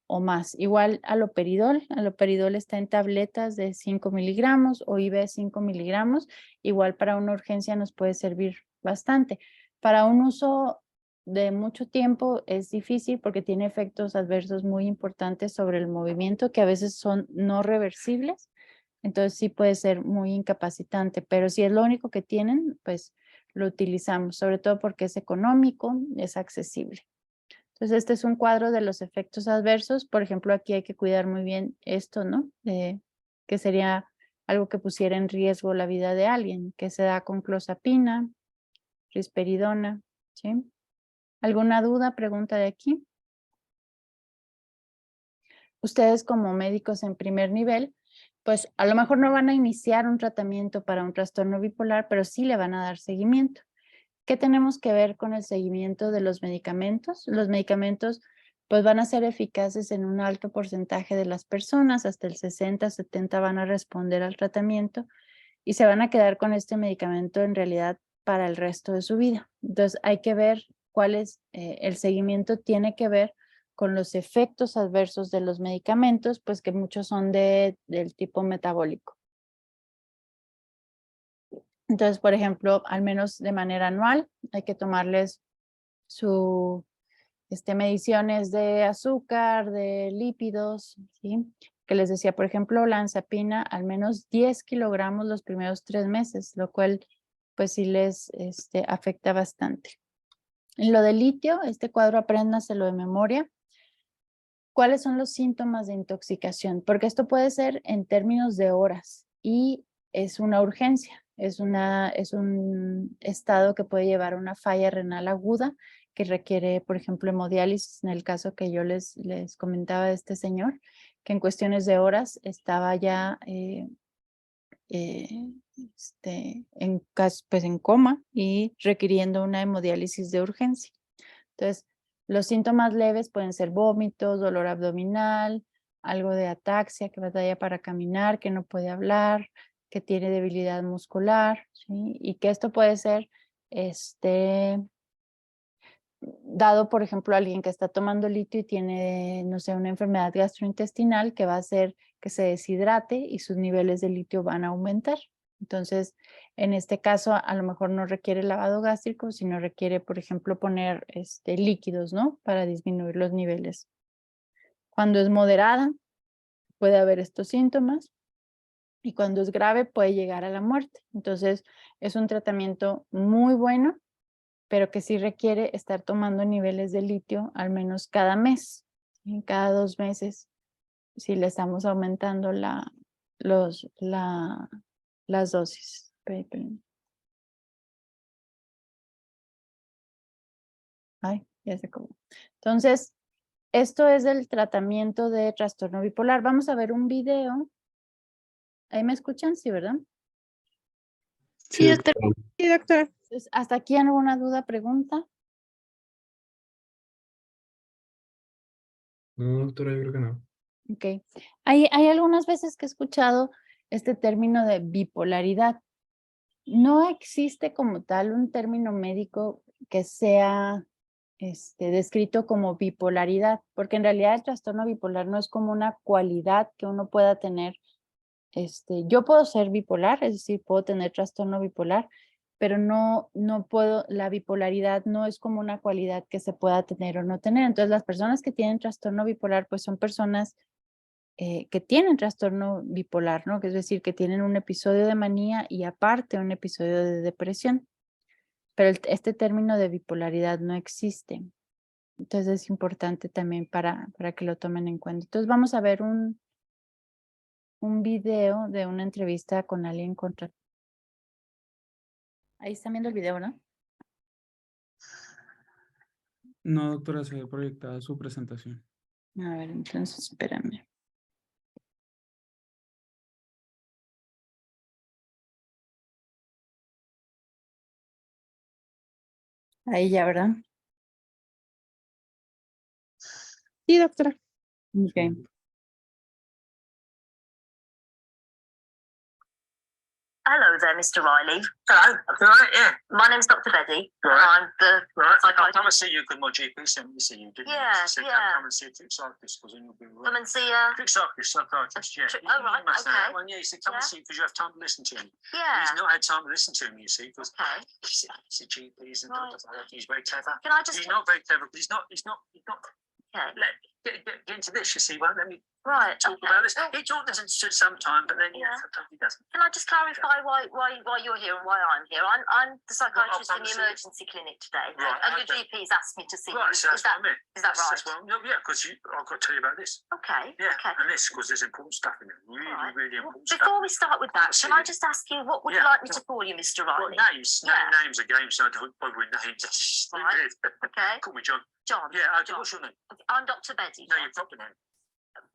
o más. Igual aloperidol está en tabletas de 5 miligramos o IV 5 miligramos. Igual para una urgencia nos puede servir bastante. Para un uso de mucho tiempo es difícil porque tiene efectos adversos muy importantes sobre el movimiento que a veces son no reversibles. Entonces sí puede ser muy incapacitante, pero si es lo único que tienen, pues lo utilizamos, sobre todo porque es económico, es accesible. Entonces este es un cuadro de los efectos adversos. Por ejemplo, aquí hay que cuidar muy bien esto, ¿no? Que sería algo que pusiera en riesgo la vida de alguien, que se da con clozapina, risperidona, ¿sí? ¿Alguna duda, pregunta de aquí? Ustedes como médicos en primer nivel pues a lo mejor no van a iniciar un tratamiento para un trastorno bipolar, pero sí le van a dar seguimiento. ¿Qué tenemos que ver con el seguimiento de los medicamentos? Los medicamentos pues van a ser eficaces en un alto porcentaje de las personas, hasta el 60-70 van a responder al tratamiento y se van a quedar con este medicamento en realidad para el resto de su vida. Entonces hay que ver cuál es, el seguimiento tiene que ver con los efectos adversos de los medicamentos, pues que muchos son del tipo metabólico. Entonces, por ejemplo, al menos de manera anual, hay que tomarles su mediciones de azúcar, de lípidos, ¿sí? Que les decía, por ejemplo, olanzapina, al menos 10 kilogramos los primeros 3 meses, lo cual pues sí les afecta bastante. En lo de litio, este cuadro apréndaselo de memoria. ¿Cuáles son los síntomas de intoxicación? Porque esto puede ser en términos de horas y es una urgencia, es un estado que puede llevar a una falla renal aguda que requiere, por ejemplo, hemodiálisis, en el caso que yo les comentaba de este señor, que en cuestiones de horas estaba ya en coma y requiriendo una hemodiálisis de urgencia. Entonces, los síntomas leves pueden ser vómitos, dolor abdominal, algo de ataxia, que batalla para caminar, que no puede hablar, que tiene debilidad muscular, ¿sí? Y que esto puede ser dado, por ejemplo, a alguien que está tomando litio y tiene, no sé, una enfermedad gastrointestinal que va a hacer que se deshidrate y sus niveles de litio van a aumentar. Entonces, en este caso, a lo mejor no requiere lavado gástrico, sino requiere, por ejemplo, poner líquidos, ¿no? Para disminuir los niveles. Cuando es moderada, puede haber estos síntomas. Y cuando es grave, puede llegar a la muerte. Entonces, es un tratamiento muy bueno, pero que sí requiere estar tomando niveles de litio al menos cada mes, ¿sí? Cada 2 meses, si le estamos aumentando las dosis. Ay, ya se acabó. Entonces, esto es el tratamiento de trastorno bipolar. Vamos a ver un video. ¿Ahí me escuchan? Sí, ¿verdad? Sí, doctora. Sí, doctora. Entonces, ¿hasta aquí alguna duda, pregunta? No, doctora, yo creo que no. Ok. Hay algunas veces que he escuchado este término de bipolaridad. No existe como tal un término médico que sea descrito como bipolaridad, porque en realidad el trastorno bipolar no es como una cualidad que uno pueda tener. Yo puedo ser bipolar, es decir, puedo tener trastorno bipolar, pero no puedo, la bipolaridad no es como una cualidad que se pueda tener o no tener. Entonces, las personas que tienen trastorno bipolar, pues son personas que tienen trastorno bipolar, ¿no? Que es decir, que tienen un episodio de manía y aparte un episodio de depresión. Pero este término de bipolaridad no existe. Entonces es importante también para que lo tomen en cuenta. Entonces vamos a ver un video de una entrevista con alguien contra... Ahí están viendo el video, ¿no? No, doctora, se ve proyectada su presentación. A ver, entonces espérame. Ahí ya, ¿verdad? Sí, doctora. Ok. Hello there, Mr. Riley. Hello, you all right? Yeah. My name's Dr. Betty. Right. I'm the Right. I psychiatrist. come and see you because my GP sent me to see you, didn't Yeah, he? She said, yeah. come and see a trick psychiatrist because then you'll be all Come right. and see Trick psychiatrist, yeah. Oh, right, You must know that okay. one. Yeah, he said, come and Yeah. see because you have time to listen to him. Yeah. He's not had time to listen to me, you see, because Okay. he's a GP, he's a Right. doctor. I don't think he's very clever. Can I just... He's not very clever because he's not. Okay. Get into this, you see, won't let me Right. talk okay. about this. Well, He talks to sometime, but then, Yeah. sometimes he doesn't. can I just clarify why you're here and why I'm here? I'm the psychiatrist in come the see you. emergency clinic today, Right, and your okay. GP's asked me to see Right, you. so that's what I meant. is that That's right? what yeah, because I've got to tell you about this. Okay. Yeah, Okay. and this, because there's important stuff in it. Really, Right. really important Before stuff. we start with that, can I just ask you what would you Yeah. like me to call you, Mr. What Riley? names? Yeah. Names are games, so I don't bother with names. That's just Right. stupid. Okay. Call me John. John. Yeah, okay, John. what's your name? I'm Dr. Betty. No, John. your proper name.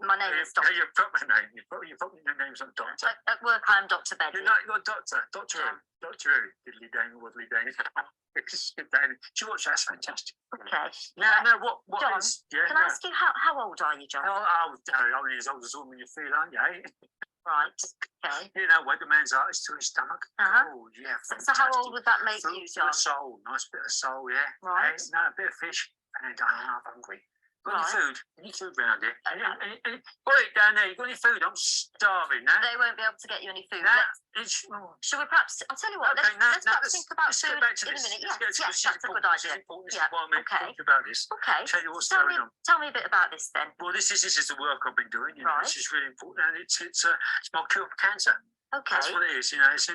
My name is Yeah, Dr. your proper name. Your proper name's not Doctor. At work, I am Dr. Benny. You're Doctor. Doctor Yeah. who? Doctor who? Diddly Dane, Woodley Dane. Do you watch? That's fantastic. Okay. No, what John, is? Yeah, Can I ask you how old are you, John? I'm only as old as the woman you feel, aren't you? Eh? Right. Okay. You know, what the man's heart is to his stomach. Uh-huh. Oh, yeah. So how old would that make Food you, for John? the soul. Nice bit of soul, yeah. Right. Eh, no, a bit of fish. And I'm hungry. Got Right. any food? Any food round here? Okay. Oi, down there, you got any food? I'm starving now. They won't be able to get you any food. Nah, Let's- it's. Shall we perhaps? I'll tell you what. Okay, let's perhaps think about let's food get back to in a this. minute. Let's Yes, get to yes, this. that's a good This is idea. important. This Yeah, is why I'm meant to okay. talk about this. Okay. Tell you what's Tell going me, on. tell me a bit about this then. Well, this is the work I've been doing. You know, Right. this is really important, and it's my cure for cancer. Okay. That's what it is. You know, it's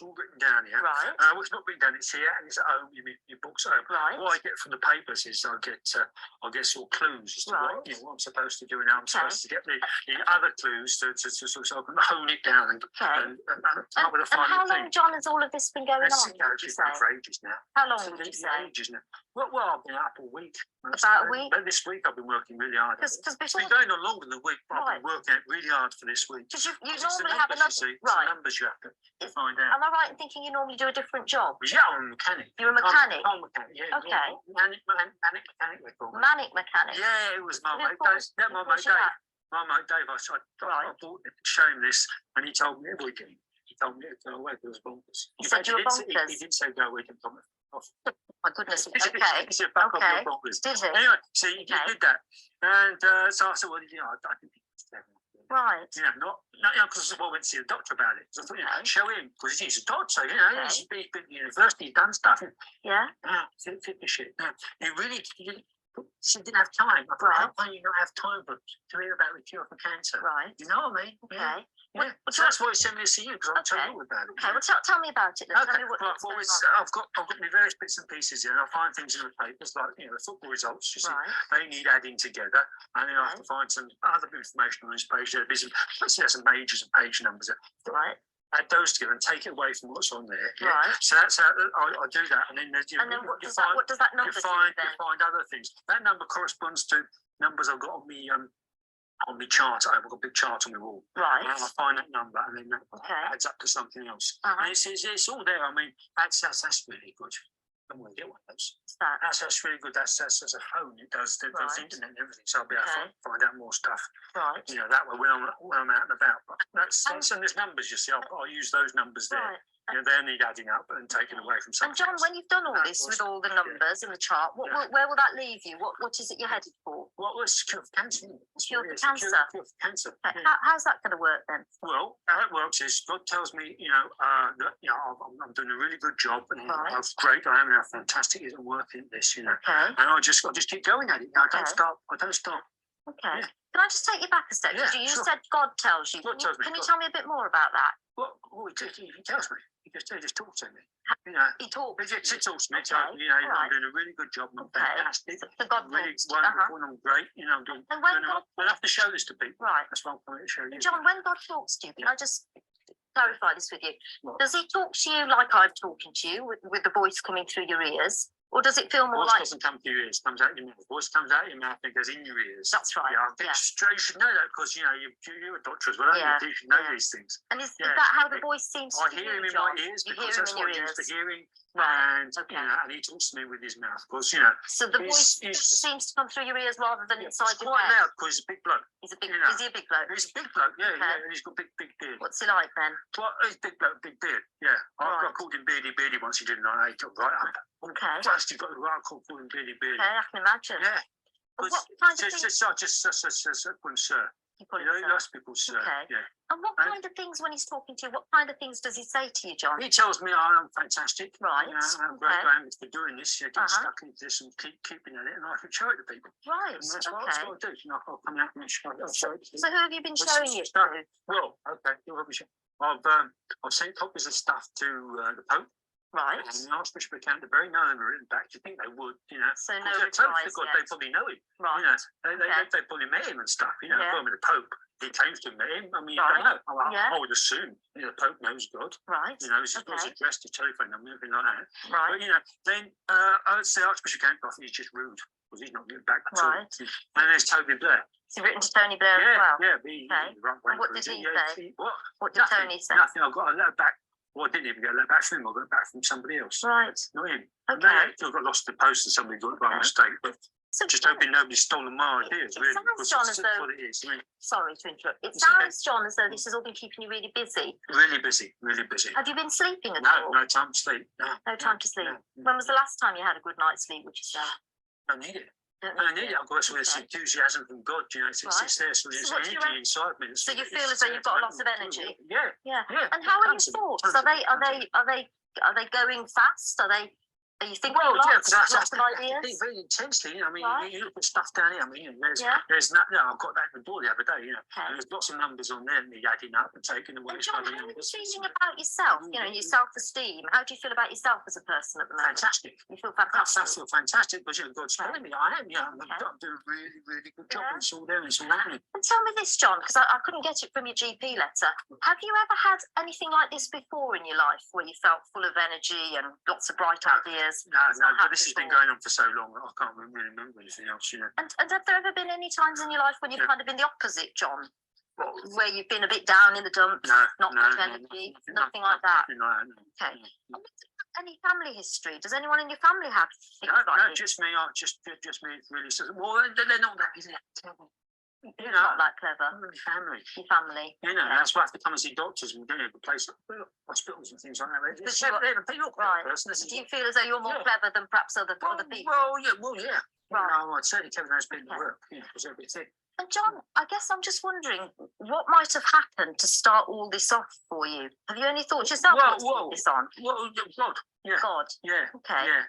all written down here. Right. What's not written down, it's here, and it's at home. Your book's at home. Right. What I get from the papers is I get sort of clues as to Right. what I'm supposed to do, and how I'm Okay. supposed to get the other clues so I can hone it down and Okay. and come up with a And final how thing. long, John, has all of this been going That's on? Would you say? for ages now. How long would you Absolutely say? ages now. Well, I've been up all week. About a week? But this week I've been working really hard. Because It's before, been going on longer than a week, but I've Right. been working out really hard for this week. because you It's the normally have numbers, another. you see. It's the Right. numbers you have to find out. Am I right in thinking you normally do a different job? Yeah, I'm a mechanic. You're a mechanic? I'm a mechanic, yeah. Okay. Yeah. Manic mechanic, they call me. Manic mechanic. Yeah, it was my Who mate calls- Dave. Yeah, who my calls mate you Dave. that? My mate Dave, I Right. bought it, showed him this, and he told me every week. He told me to go away, it was bonkers. He In said fact, you were didn't say- bonkers? He didn't say go away, didn't come off. My goodness. He said, Okay. he said, back off Okay. your bonkers. Did he? Anyway, so he Okay. did that. And so I said, well, you know, I think it's clever. Right. You know, not because I went to see the doctor about it. So I thought, you know, Okay. show him, because he's a doctor, you know, Okay. he's been at university, he's done stuff. Yeah. Fit the shit. No, she didn't have time. I thought, how can you not have time to hear about the cure for cancer? Right. You know what I mean? Okay. Yeah. Well, Yeah. well, So that's why he sent me to see you, because I'll tell Okay. you all about it. Okay. Well, tell me about it. Then. Tell Okay, me what's well, going I've got my various bits and pieces here, and I find things in the papers like the football results. You see, on. Right. they need adding together, and then I have to find some other information on this page. There's some pages and page numbers. Right. Add those together and take it away from what's on there. Yeah? Right. So that's how I do that, and then there's And then what you does find, that? What does that you number do find then? you find other things. That number corresponds to numbers I've got on the chart. I've got a big chart on the wall. Right. And I find that number, and then that Okay. adds up to something else. Uh-huh. And it's all there. I mean, that's really good. I'm going to get one of those. What's that? That's really good. That's a phone. It does Right. internet and everything. So I'll be able to Okay. find out more stuff. Right. You know, that way when I'm out and about. But that's and there's numbers. You see, I'll use those numbers there. Right. You know, they need adding up and taken away from something. And John, else. when you've done all That this was- with all the numbers in the chart, where will that leave you? What is it you're headed for? What was cure for cancer? That's Cure what it for is, cancer. Cure for cancer. Okay, Yeah. how's that going to work then? Well, how it works is God tells me, that, I'm doing a really good job, and Right. that's great. I am now fantastic at working at this, Okay. and I just keep going at it. I Okay. don't stop. I don't stop. Okay. Yeah. Can I just take you back a step? 'Cause Yeah, you sure. said God tells you. God Can tells you, me, can you God. tell me a bit more about that? Well, he tells me. He just talks to me. You know, He talks. he just talks to me. Okay, So, you know, all right. I'm doing a really good job. I'm Okay. fantastic. So God Really talks. wonderful, and I'm great. You know, I'm doing. And when and God I'll have to show this to people. Right. That's what I'm going to show you. John, when God talks to you, can I just clarify this with you? What? Does he talk to you like I'm talking to you, with the voice coming through your ears? Or does it feel more Voice like... doesn't come through your ears, comes out your mouth. Voice comes out your mouth and goes in your ears. That's right. Yeah, I think Yeah. straight, you should know that because, you're a doctor as well, aren't Yeah, you? You should know yeah. these things. And is Yeah. that how the voice seems to I you, hear him in John? my ears You because hear him that's in what your I use for ears. hearing. Right, And, okay. and he talks to me with his mouth. Because, So the He's- voice he's- seems to come through your ears rather than inside it's your quite head. loud because he's a big bloke. He's a big. you know. Is he a big bloke? He's a big bloke, yeah, Okay. yeah, and he's got big beard. What's he like then? Well, he's big bloke, big beard, yeah. I Right. called him Beardy once, he didn't know. He got right up. Okay. First, he got right, I called him Beardy. Okay, I can imagine. Yeah. And what kind of things? Just call him sir. You call You him know, he sir? likes to be called sir. Okay. Yeah. And what Right. kind of things, when he's talking to you, what kind of things does he say to you, John? He tells me I'm fantastic. Right, I'm great. okay. I am for doing this. Getting Uh-huh. stuck into this and keeping at it, and I can show it to people. Right, And that's what okay. I do. I'll come out and show it to people. So who have you been What's showing it stuff? to? Well, okay. I've sent copies of stuff to the Pope Right. and the Archbishop of Canterbury. None of them are written back. Do you think they would? So no Because they're replies good. yet. They probably know him. Right. They probably met him and stuff. Yeah. Probably the Pope. He claims to have met him. I mean, Right. I don't know. Yeah. I would assume the Pope knows God. Right. He's got his Okay. address, his telephone number, everything like that. Right. But then I would say Archbishop Canterbury is just rude. because he's not getting back at all. Right. And there's Toby Blair. Has he written to Tony Blair as Yeah, well? yeah. Okay. Right, what did he say? What? What did Nothing, Tony say? Nothing. I got a letter back. Well, I didn't even get a letter back from him. I got it back from somebody else. Right. Not him. Okay. I got lost in the post and somebody got it by Okay. mistake. But So just hoping nobody's stolen my ideas. It Really, sounds, because John, it's as though- what it is. I mean, sorry to interrupt. It It's okay. sounds, John, as though this has all been keeping you really busy. really busy. Really busy. Have you been sleeping at No, all? no time to sleep. No time to sleep. No, When was the last time you had a good night's sleep, would you say? I need it. Don't I need need it. it. I've got this Okay. enthusiasm from God. You know, it's Right. there. So there's So what do you energy reckon- inside me. It's- So you it's- feel as though you've got a lot of energy? Yeah. Yeah. Yeah. And how are your Tons of it, thoughts? tons Are of they it, are tons of they it. are they are they going fast? Are you thinking Well, yeah, lots, because lots of I ideas? think very intensely. You know, I mean, Right. you look at stuff down here. I mean, there's Yeah. there's not. No, I've got that in the door the other day. You know, Okay. and there's lots of numbers on there, and you're adding up and taking away. And John, how are you numbers. feeling about yourself? You know, your self-esteem. How do you feel about yourself as a person at the moment? Fantastic. You feel I fantastic. feel fantastic because God's telling me I am. Yeah, I'm Okay. doing a really, really good job. Yeah. It's all there. It's all happening. And tell me this, John, because I couldn't get it from your GP letter. Have you ever had anything like this before in your life, where you felt full of energy and lots of bright ideas? No, It's no, not but happened this has been before. going on for so long. I can't really remember anything else. You know. And have there ever been any times in your life when you've Yeah. kind of been the opposite, John, Well, where you've been a bit down in the dumps, no, not no, much no, energy, nothing like that? Nothing like that. No. Okay. And any family history? Does anyone in your family have things No, like no, this? just me. Just me. Really. Well, they're not that easy. You It's know, not that clever. family. Your family. You know, Yeah. that's why I have to come and see doctors and don't have a place hospitals and things like that. But It's you are- they're a people Right. person. This is Do you feel as though you're more Yeah. clever than perhaps other people? well, yeah. Right. No, I'd certainly tell those people to Okay. work. Yeah, because everything. And John, I guess I'm just wondering what might have happened to start all this off for you. Have you any thoughts yourself Well, what's well, put this on? Well, God, yeah, God. yeah, Okay. yeah.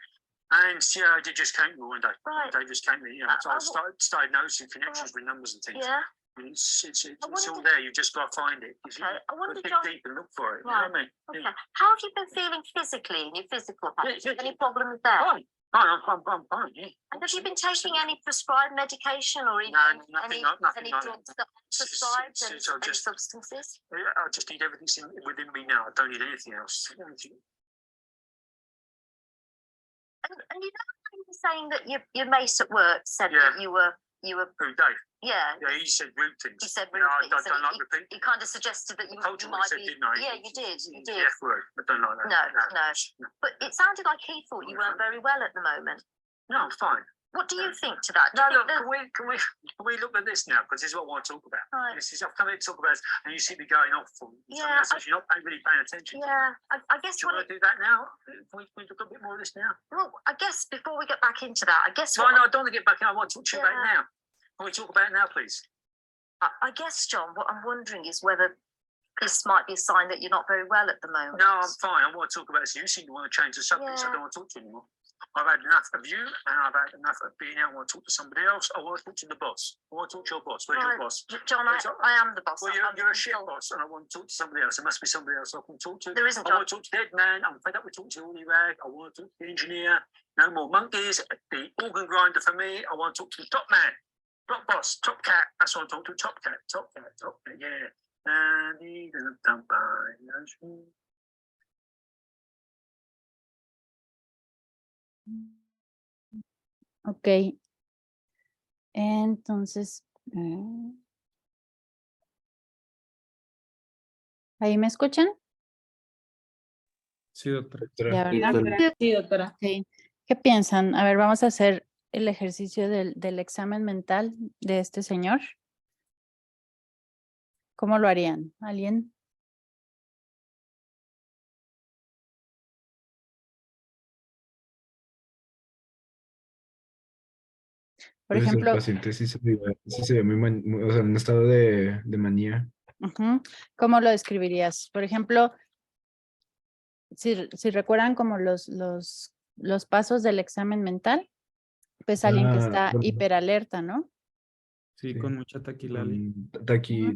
And yeah, it just came to me one day. Right. They just came to me. You know, so I I w- started noticing connections with numbers and things. Yeah. And it's I all wonder- there. You just got to find it. You Okay. I got wonder, to dig John. deep and look for it. Right. You know what I mean? Okay. Yeah. How have you been feeling physically in your physical health? Yeah. Any problems there? Fine. I'm fine. Yeah. And have you been taking any prescribed medication or even No, nothing any like any that. drugs that are It's just- prescribed it's and just- I any just- substances? I just need everything within me now. I don't need anything else. And you know, you were saying that your mate at work said Yeah. that you were Who, Dave? yeah. Yeah, he said rude things. He said You know, rude I things, don't so like repeat. He kind of suggested that you Told you what might he said, be. didn't I? Yeah, you did. You The did. F word. I don't like that. No. But it sounded like he thought you weren't very well at the moment. No, I'm fine. What do you think to that? Do No, you look, think can we look at this now? Because this is what I want to talk about. Right. This is, I've come here to talk about this, and you see me going off from Yeah, something else, you're not really paying attention. yeah, I guess Do you what want to do that now? Can we look a bit more of this now? well, I guess before we get back into that, I guess No, what no, I don't want to get back in. I want to talk to you about it Yeah. now. Can we talk about it now, please? I guess, John, what I'm wondering is whether this might be a sign that you're not very well at the moment. No, I'm fine. I want to talk about this. You seem to want to change the subject, so I Yeah. don't want to talk to you anymore. I've had enough of you, and I've had enough of being out. I want to talk to somebody else. I want to talk to the boss. I want to talk to your boss. Where's your Right. boss? John, Where's your- I am the boss. Well, I'm you're a the shit consultant. boss, and I want to talk to somebody else. There must be somebody else I can talk to. There isn't, I John. want to talk to the head man. I'm fed up with talking to all the rag. I want to talk to the engineer. No more monkeys. The organ grinder for me. I want to talk to the top man, top boss, top cat. That's what I want to talk to. Top cat, top cat, top cat. Yeah. Ok. Entonces, ¿ahí me escuchan? Sí, doctora. Ya, ¿verdad? Sí, doctora. Ok. ¿Qué piensan? A ver, vamos a hacer el ejercicio del examen mental de este señor. ¿Cómo lo harían? ¿Alguien? Por Pues ejemplo, el paciente sí se ve o sea, en un estado de manía. ujú, ¿cómo lo describirías? Por ejemplo, si recuerdan como los pasos del examen mental, pues alguien que está bueno. hiperalerta, ¿no? Sí, Sí. con mucha taquilalia.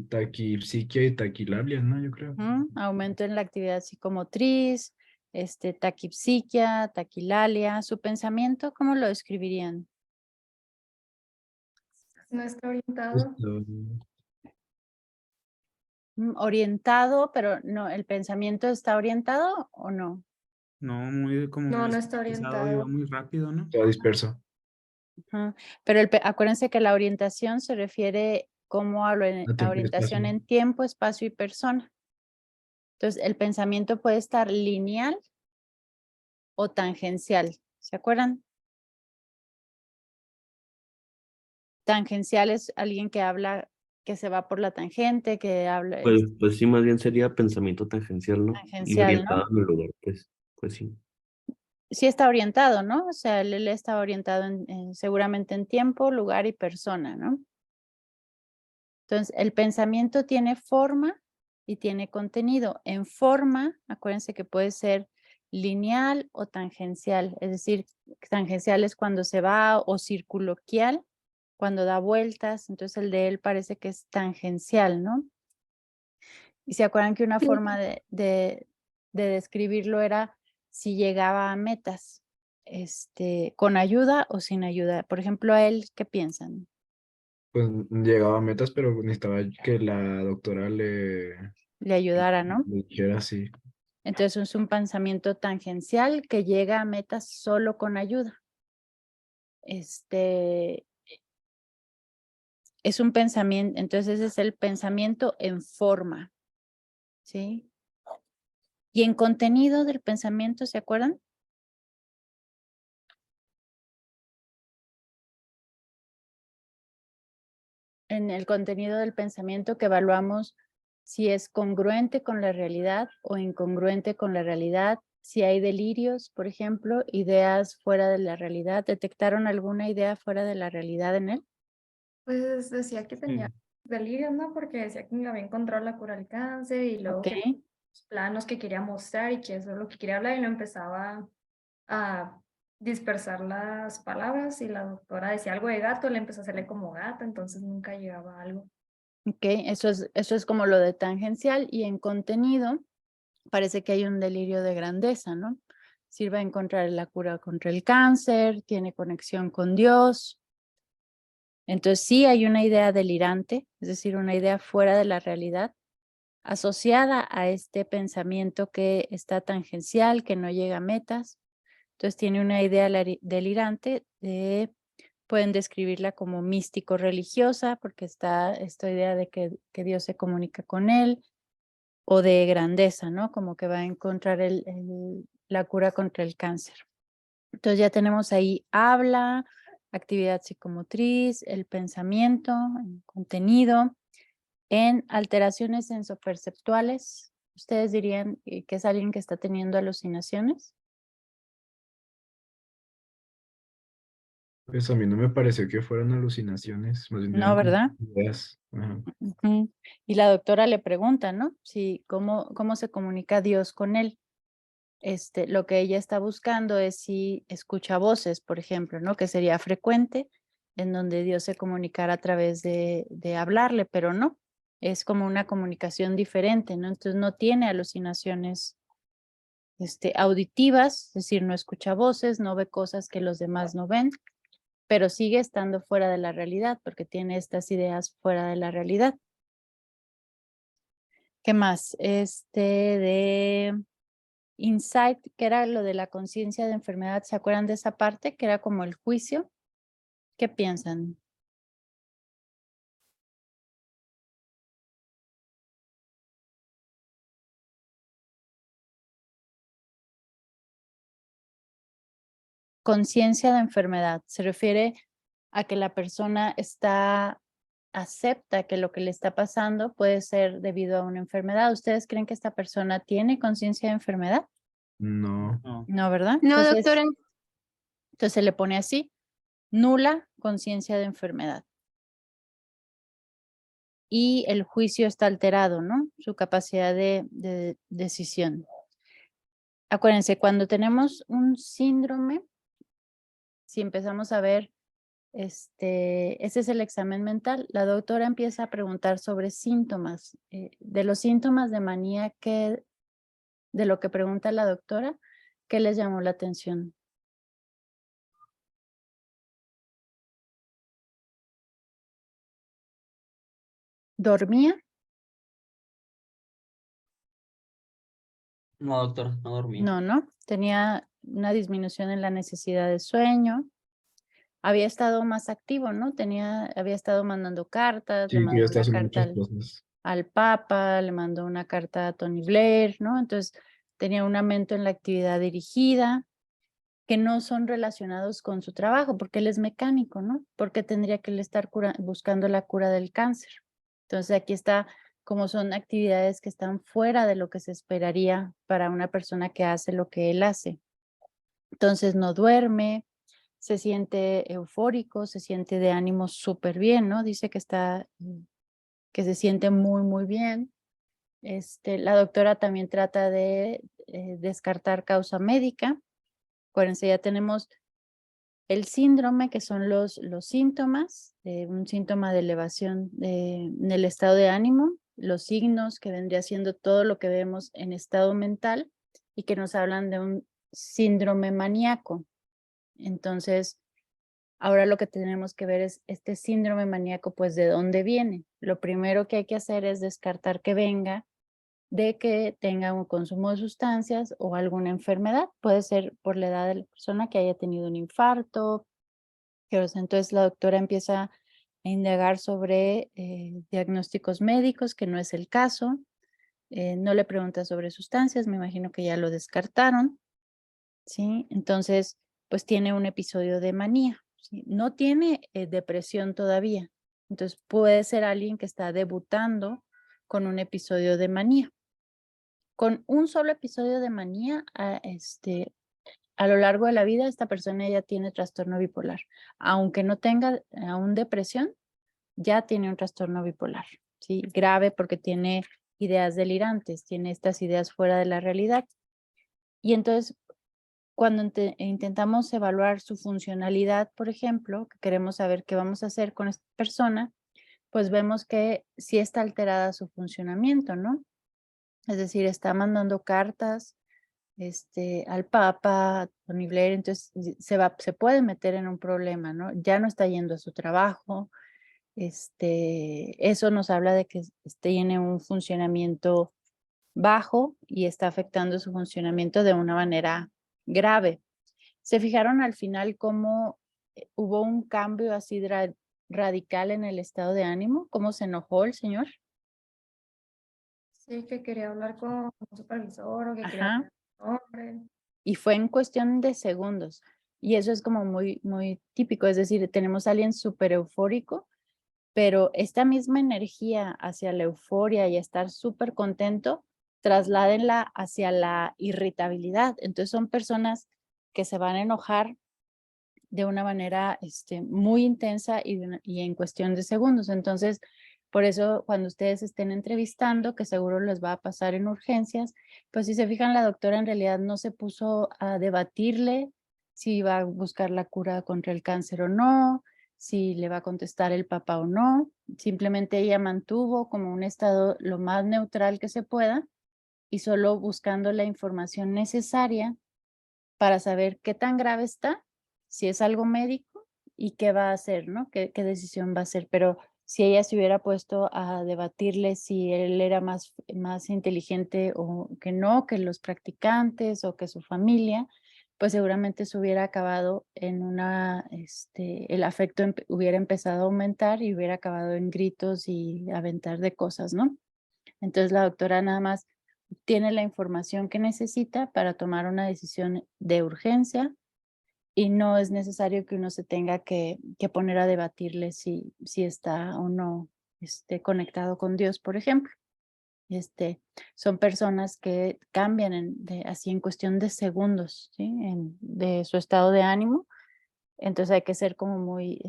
Taquipsiquia y taquilablia, ¿no? Yo creo. Ujú, aumento en la actividad psicomotriz, taquipsiquia, taquilalia. ¿Su pensamiento cómo lo describirían? No está orientado. Justo. Orientado, pero no, ¿el pensamiento está orientado o no? No, muy como No, muy no está pesado, orientado. iba muy rápido, ¿no? Todo disperso. Ajá. Pero acuérdense que la orientación se refiere como a tiempo y orientación espacio. en tiempo, espacio y persona. Entonces, el pensamiento puede estar lineal o tangencial. ¿Se acuerdan? Tangencial es alguien que habla, que se va por la tangente, que habla Pues sí, más bien sería pensamiento tangencial, ¿no? Y tangencial, ¿no? orientado en el lugar, pues sí. Sí está orientado, ¿no? O sea, él está orientado seguramente en tiempo, lugar y persona, ¿no? Entonces, el pensamiento tiene forma y tiene contenido. En forma, acuérdense que puede ser lineal o tangencial, es decir, tangencial es cuando se va o circunloquial, cuando da vueltas, entonces el de él parece que es tangencial, ¿no? Y se acuerdan que una Sí. forma de describirlo era si llegaba a metas, con ayuda o sin ayuda. Por ejemplo, a él, ¿qué piensan? Pues llegaba a metas, pero necesitaba que la doctora Le ayudara, ¿no? le dijera así. Entonces es un pensamiento tangencial que llega a metas solo con ayuda. Es un pensamiento, entonces ese es el pensamiento en forma, ¿sí? Y en contenido del pensamiento, ¿se acuerdan? En el contenido del pensamiento que evaluamos si es congruente con la realidad o incongruente con la realidad, si hay delirios, por ejemplo, ideas fuera de la realidad. ¿Detectaron alguna idea fuera de la realidad en él? Pues decía que tenía Sí. delirios, ¿no? Porque decía que había encontrado la cura al cáncer y luego Ok, que los planos que quería mostrar y que eso es lo que quería hablar y lo empezaba a dispersar las palabras y la doctora decía algo de gato, le empezó a hacerle como gato, entonces nunca llegaba a algo. ok, eso es como lo de tangencial y en contenido parece que hay un delirio de grandeza, ¿no? Sirve a encontrar la cura contra el cáncer, tiene conexión con Dios. Entonces sí hay una idea delirante, es decir, una idea fuera de la realidad, asociada a este pensamiento que está tangencial, que no llega a metas. Entonces tiene una idea delirante, pueden describirla como místico-religiosa, porque está esta idea de que Dios se comunica con él, o de grandeza, ¿no? Como que va a encontrar la cura contra el cáncer. Entonces ya tenemos ahí habla, actividad psicomotriz, el pensamiento, el contenido. En alteraciones sensoperceptuales, ¿ustedes dirían que es alguien que está teniendo alucinaciones? Pues a mí no me pareció que fueran alucinaciones, más bien No, eran como ¿verdad? ideas. Ajá. Ujú. Y la doctora le pregunta, ¿no? Si cómo se comunica Dios con él. Lo que ella está buscando es si escucha voces, por ejemplo, ¿no? Que sería frecuente, en donde Dios se comunicara a través de hablarle, pero no, es como una comunicación diferente, ¿no? Entonces no tiene alucinaciones auditivas, es decir, no escucha voces, no ve cosas que los demás no ven, pero sigue estando fuera de la realidad porque tiene estas ideas fuera de la realidad. ¿Qué más? De insight, que era lo de la conciencia de enfermedad, ¿se acuerdan de esa parte? Que era como el juicio. ¿Qué piensan? Conciencia de enfermedad. Se refiere a que la persona acepta que lo que le está pasando puede ser debido a una enfermedad. ¿Ustedes creen que esta persona tiene conciencia de enfermedad? No, No. No, ¿verdad? No, doctora. Entonces se le pone así, nula conciencia de enfermedad. Y el juicio está alterado, ¿no? Su capacidad de decisión. Acuérdense, cuando tenemos un síndrome, si empezamos a ver, ese es el examen mental, la doctora empieza a preguntar sobre síntomas. De los síntomas de manía, de lo que pregunta la doctora, ¿qué les llamó la atención? ¿Dormía? No, doctor, no dormí. No, ¿no? Tenía una disminución en la necesidad de sueño. había estado más activo, ¿no? Había estado mandando cartas, le Sí, que mandó ya está una haciendo carta muchas cosas. al Papa, le mandó una carta a Tony Blair, ¿no? Entonces tenía un aumento en la actividad dirigida, que no son relacionados con su trabajo, porque él es mecánico, ¿no? Porque tendría que él estar buscando la cura del cáncer. Entonces aquí está, como son actividades que están fuera de lo que se esperaría para una persona que hace lo que él hace. Entonces no duerme, se siente eufórico, se siente de ánimo súper bien, ¿no? Dice que que se siente muy, muy bien. La doctora también trata de descartar causa médica. Acuérdense, ya tenemos el síndrome, que son los síntomas, un síntoma de elevación en el estado de ánimo, los signos, que vendría siendo todo lo que vemos en estado mental y que nos hablan de un síndrome maníaco. Entonces, ahora lo que tenemos que ver es este síndrome maníaco, pues, ¿de dónde viene? Lo primero que hay que hacer es descartar que venga de que tenga un consumo de sustancias o alguna enfermedad. Puede ser por la edad de la persona, que haya tenido un infarto. Entonces la doctora empieza a indagar sobre diagnósticos médicos, que no es el caso. No le pregunta sobre sustancias, me imagino que ya lo descartaron, ¿sí? Entonces, pues tiene un episodio de manía, ¿sí? No tiene depresión todavía. Entonces puede ser alguien que está debutando con un episodio de manía. Con un solo episodio de manía, a lo largo de la vida, esta persona ya tiene trastorno bipolar. Aunque no tenga aún depresión, ya tiene un trastorno bipolar, ¿sí? Grave, porque tiene ideas delirantes, tiene estas ideas fuera de la realidad. Y entonces, cuando intentamos evaluar su funcionalidad, por ejemplo, que queremos saber qué vamos a hacer con esta persona, pues vemos que sí está alterada su funcionamiento, ¿no? Es decir, está mandando cartas al Papa, a Tony Blair, entonces se puede meter en un problema, ¿no? Ya no está yendo a su trabajo. Eso nos habla de que tiene un funcionamiento bajo y está afectando su funcionamiento de una manera grave. ¿Se fijaron al final cómo hubo un cambio así radical en el estado de ánimo? ¿Cómo se enojó el señor? Sí, que quería hablar con un supervisor o que quería Ajá. hablar con un hombre. Y fue en cuestión de segundos. Y eso es como muy, muy típico. Es decir, tenemos a alguien súper eufórico, pero esta misma energía hacia la euforia y estar súper contento, trasládenla hacia la irritabilidad. Entonces son personas que se van a enojar de una manera muy intensa y en cuestión de segundos. Entonces, por eso cuando ustedes estén entrevistando, que seguro les va a pasar en urgencias, pues si se fijan, la doctora en realidad no se puso a debatirle si iba a buscar la cura contra el cáncer o no, si le va a contestar el papá o no. Simplemente ella mantuvo como un estado lo más neutral que se pueda y solo buscando la información necesaria para saber qué tan grave está, si es algo médico y qué va a hacer, ¿no? ¿Qué decisión va a hacer? Pero si ella se hubiera puesto a debatirle si él era más inteligente o que no, que los practicantes o que su familia, pues seguramente se hubiera acabado en el afecto hubiera empezado a aumentar y hubiera acabado en gritos y aventar de cosas, ¿no? Entonces la doctora nada más tiene la información que necesita para tomar una decisión de urgencia y no es necesario que uno se tenga que poner a debatirle si está o no conectado con Dios, por ejemplo. Son personas que cambian así en cuestión de segundos, ¿sí? De su estado de ánimo. Entonces hay que ser como muy,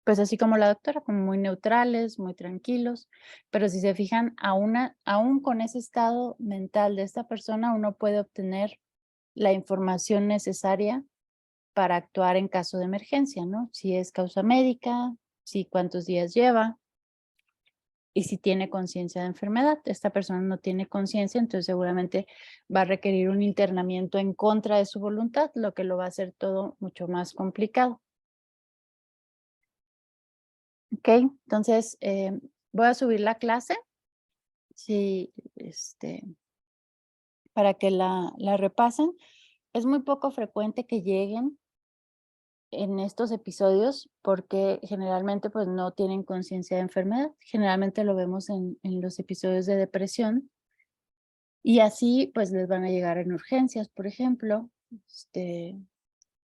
pues así como la doctora, como muy neutrales, muy tranquilos, pero si se fijan, aún con ese estado mental de esta persona, uno puede obtener la información necesaria para actuar en caso de emergencia, ¿no? Si es causa médica, si cuántos días lleva y si tiene conciencia de enfermedad. Esta persona no tiene conciencia, entonces seguramente va a requerir un internamiento en contra de su voluntad, lo que lo va a hacer todo mucho más complicado. Ok, entonces voy a subir la clase, sí, para que la repasen. Es muy poco frecuente que lleguen en estos episodios porque generalmente pues no tienen conciencia de enfermedad. Generalmente lo vemos en los episodios de depresión y así pues les van a llegar en urgencias, por ejemplo,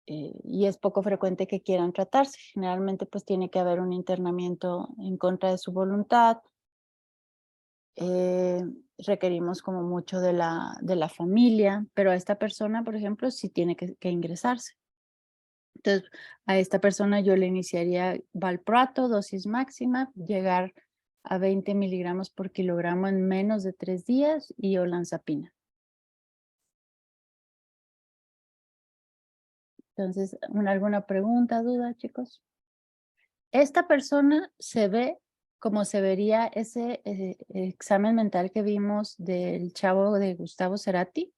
y es poco frecuente que quieran tratarse. Generalmente pues tiene que haber un internamiento en contra de su voluntad. Requerimos como mucho de la familia, pero a esta persona, por ejemplo, sí tiene que ingresarse. Entonces, a esta persona yo le iniciaría valproato, dosis máxima, llegar a 20 miligramos por kilogramo en menos de 3 días y olanzapina. Entonces, ¿alguna pregunta, duda, chicos? Esta persona se ve como se vería ese examen mental que vimos del chavo de Gustavo Cerati.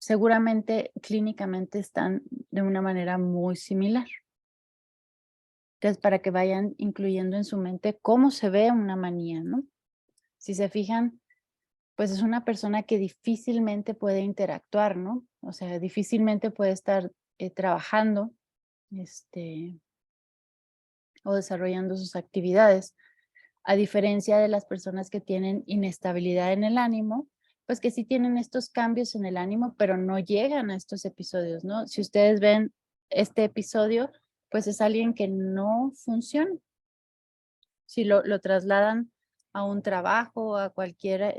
Seguramente clínicamente están de una manera muy similar. Entonces, para que vayan incluyendo en su mente cómo se ve una manía, ¿no? Si se fijan, pues es una persona que difícilmente puede interactuar, ¿no? O sea, difícilmente puede estar trabajando, o desarrollando sus actividades, a diferencia de las personas que tienen inestabilidad en el ánimo, pues que sí tienen estos cambios en el ánimo, pero no llegan a estos episodios, ¿no? Si ustedes ven este episodio, pues es alguien que no funciona. Si lo trasladan a un trabajo, a cualquier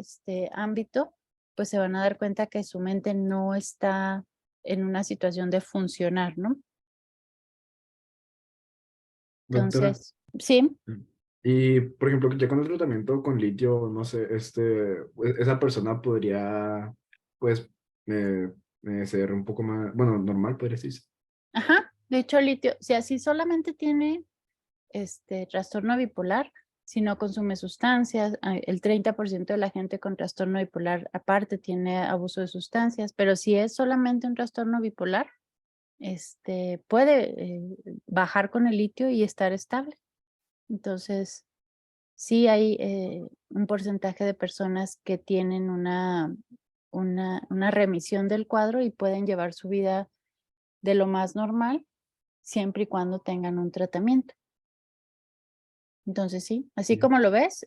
ámbito, pues se van a dar cuenta que su mente no está en una situación de funcionar, ¿no? Doctora, Entonces, sí. y por ejemplo, ya con el tratamiento con litio, no sé, pues, esa persona podría, pues, ser un poco más, bueno, normal, podría decirse. Ajá, de hecho, litio, si así solamente tiene trastorno bipolar, si no consume sustancias, el 30% de la gente con trastorno bipolar aparte tiene abuso de sustancias, pero si es solamente un trastorno bipolar, puede bajar con el litio y estar estable. Entonces, sí hay un porcentaje de personas que tienen una remisión del cuadro y pueden llevar su vida de lo más normal, siempre y cuando tengan un tratamiento. Entonces sí, así como lo ves,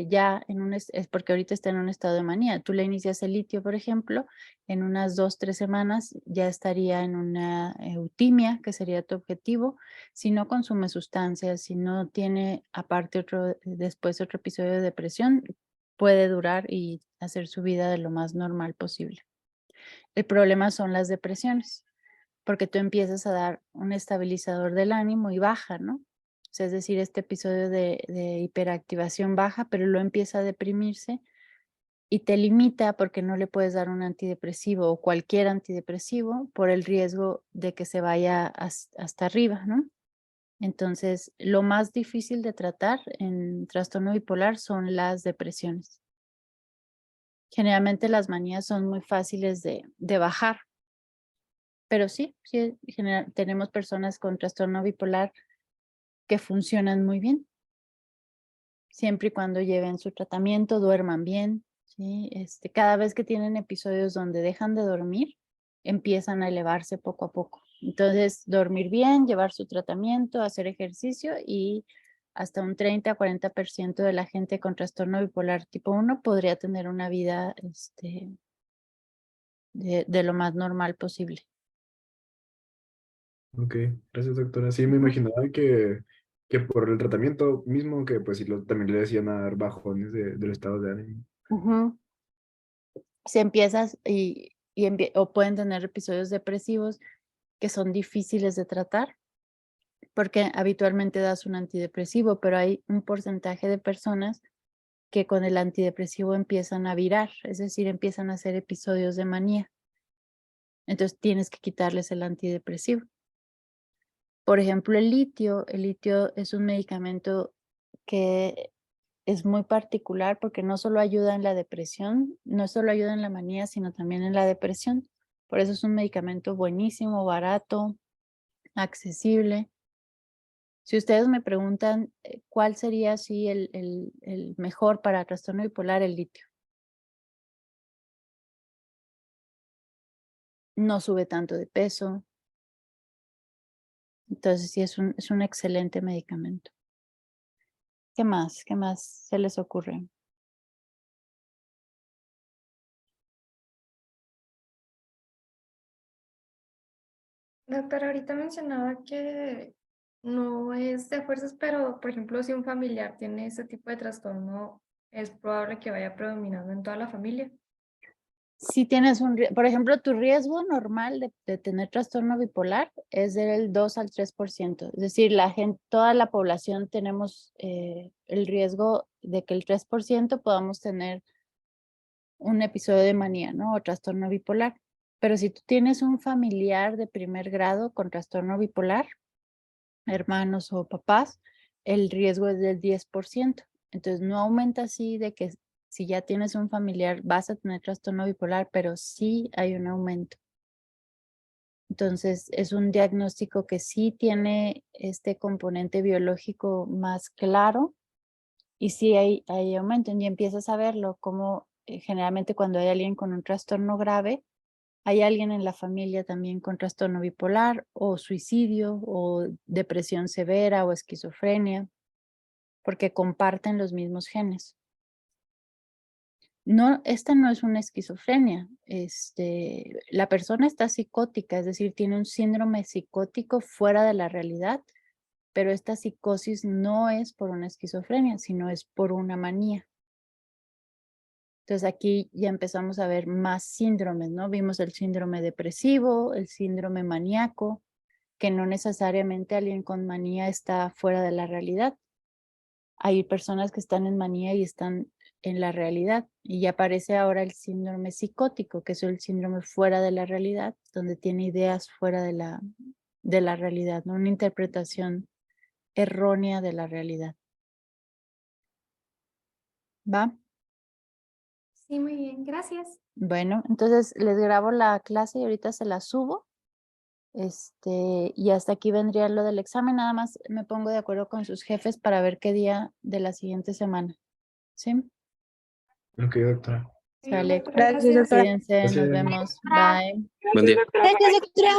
ya es porque ahorita está en un estado de manía. Tú le inicias el litio, por ejemplo, en unas 2-3 semanas ya estaría en una eutimia, que sería tu objetivo. Si no consume sustancias, si no tiene aparte después otro episodio de depresión, puede durar y hacer su vida de lo más normal posible. El problema son las depresiones, porque tú empiezas a dar un estabilizador del ánimo y baja, ¿no? O sea, es decir, este episodio de hiperactivación baja, pero luego empieza a deprimirse y te limita porque no le puedes dar un antidepresivo o cualquier antidepresivo por el riesgo de que se vaya hasta arriba, ¿no? Entonces, lo más difícil de tratar en trastorno bipolar son las depresiones. Generalmente las manías son muy fáciles de bajar, pero sí, tenemos personas con trastorno bipolar que funcionan muy bien, siempre y cuando lleven su tratamiento, duerman bien, ¿sí? Cada vez que tienen episodios donde dejan de dormir, empiezan a elevarse poco a poco. Entonces, dormir bien, llevar su tratamiento, hacer ejercicio y hasta un 30-40% de la gente con trastorno bipolar tipo 1 podría tener una vida de lo más normal posible. Ok, gracias, doctora. Sí, me imaginaba que por el tratamiento mismo, que pues sí, también le decían a dar bajones del estado de ánimo. Ujú. Si empiezas o pueden tener episodios depresivos que son difíciles de tratar, porque habitualmente das un antidepresivo, pero hay un porcentaje de personas que con el antidepresivo empiezan a virar, es decir, empiezan a hacer episodios de manía. Entonces tienes que quitarles el antidepresivo. Por ejemplo, el litio es un medicamento que es muy particular porque no solo ayuda en la depresión, no solo ayuda en la manía, sino también en la depresión. Por eso es un medicamento buenísimo, barato, accesible. Si ustedes me preguntan cuál sería así el mejor para trastorno bipolar, el litio. No sube tanto de peso, Entonces sí es un excelente medicamento. ¿Qué más? ¿Qué más se les ocurre? Doctora, ahorita mencionaba que no es de fuerzas, pero por ejemplo, si un familiar tiene ese tipo de trastorno, es probable que vaya predominando en toda la familia. Si tienes por ejemplo, tu riesgo normal de tener trastorno bipolar es del 2 al 3%. Es decir, toda la población tenemos el riesgo de que el 3% podamos tener un episodio de manía, ¿no? O trastorno bipolar. Pero si tú tienes un familiar de primer grado con trastorno bipolar, hermanos o papás, el riesgo es del 10%. Entonces no aumenta así de que si ya tienes un familiar vas a tener trastorno bipolar, pero sí hay un aumento. Entonces es un diagnóstico que sí tiene este componente biológico más claro y sí hay aumento. Y empiezas a verlo como generalmente cuando hay alguien con un trastorno grave, hay alguien en la familia también con trastorno bipolar o suicidio o depresión severa o esquizofrenia, porque comparten los mismos genes. No, esta no es una esquizofrenia. La persona está psicótica, es decir, tiene un síndrome psicótico fuera de la realidad, pero esta psicosis no es por una esquizofrenia, sino es por una manía. Entonces aquí ya empezamos a ver más síndromes, ¿no? Vimos el síndrome depresivo, el síndrome maníaco, que no necesariamente alguien con manía está fuera de la realidad. Hay personas que están en manía y están en la realidad. Y ya aparece ahora el síndrome psicótico, que es el síndrome fuera de la realidad, donde tiene ideas fuera de la realidad, ¿no? Una interpretación errónea de la realidad. ¿Va? Sí, muy bien, gracias. Bueno, entonces les grabo la clase y ahorita se la subo. Y hasta aquí vendría lo del examen. Nada más me pongo de acuerdo con sus jefes para ver qué día de la siguiente semana. ¿Sí? Ok, doctora. Sale. Gracias, doctora. Cuídense, nos Gracias. vemos. Bye. Buen día. Gracias, doctora.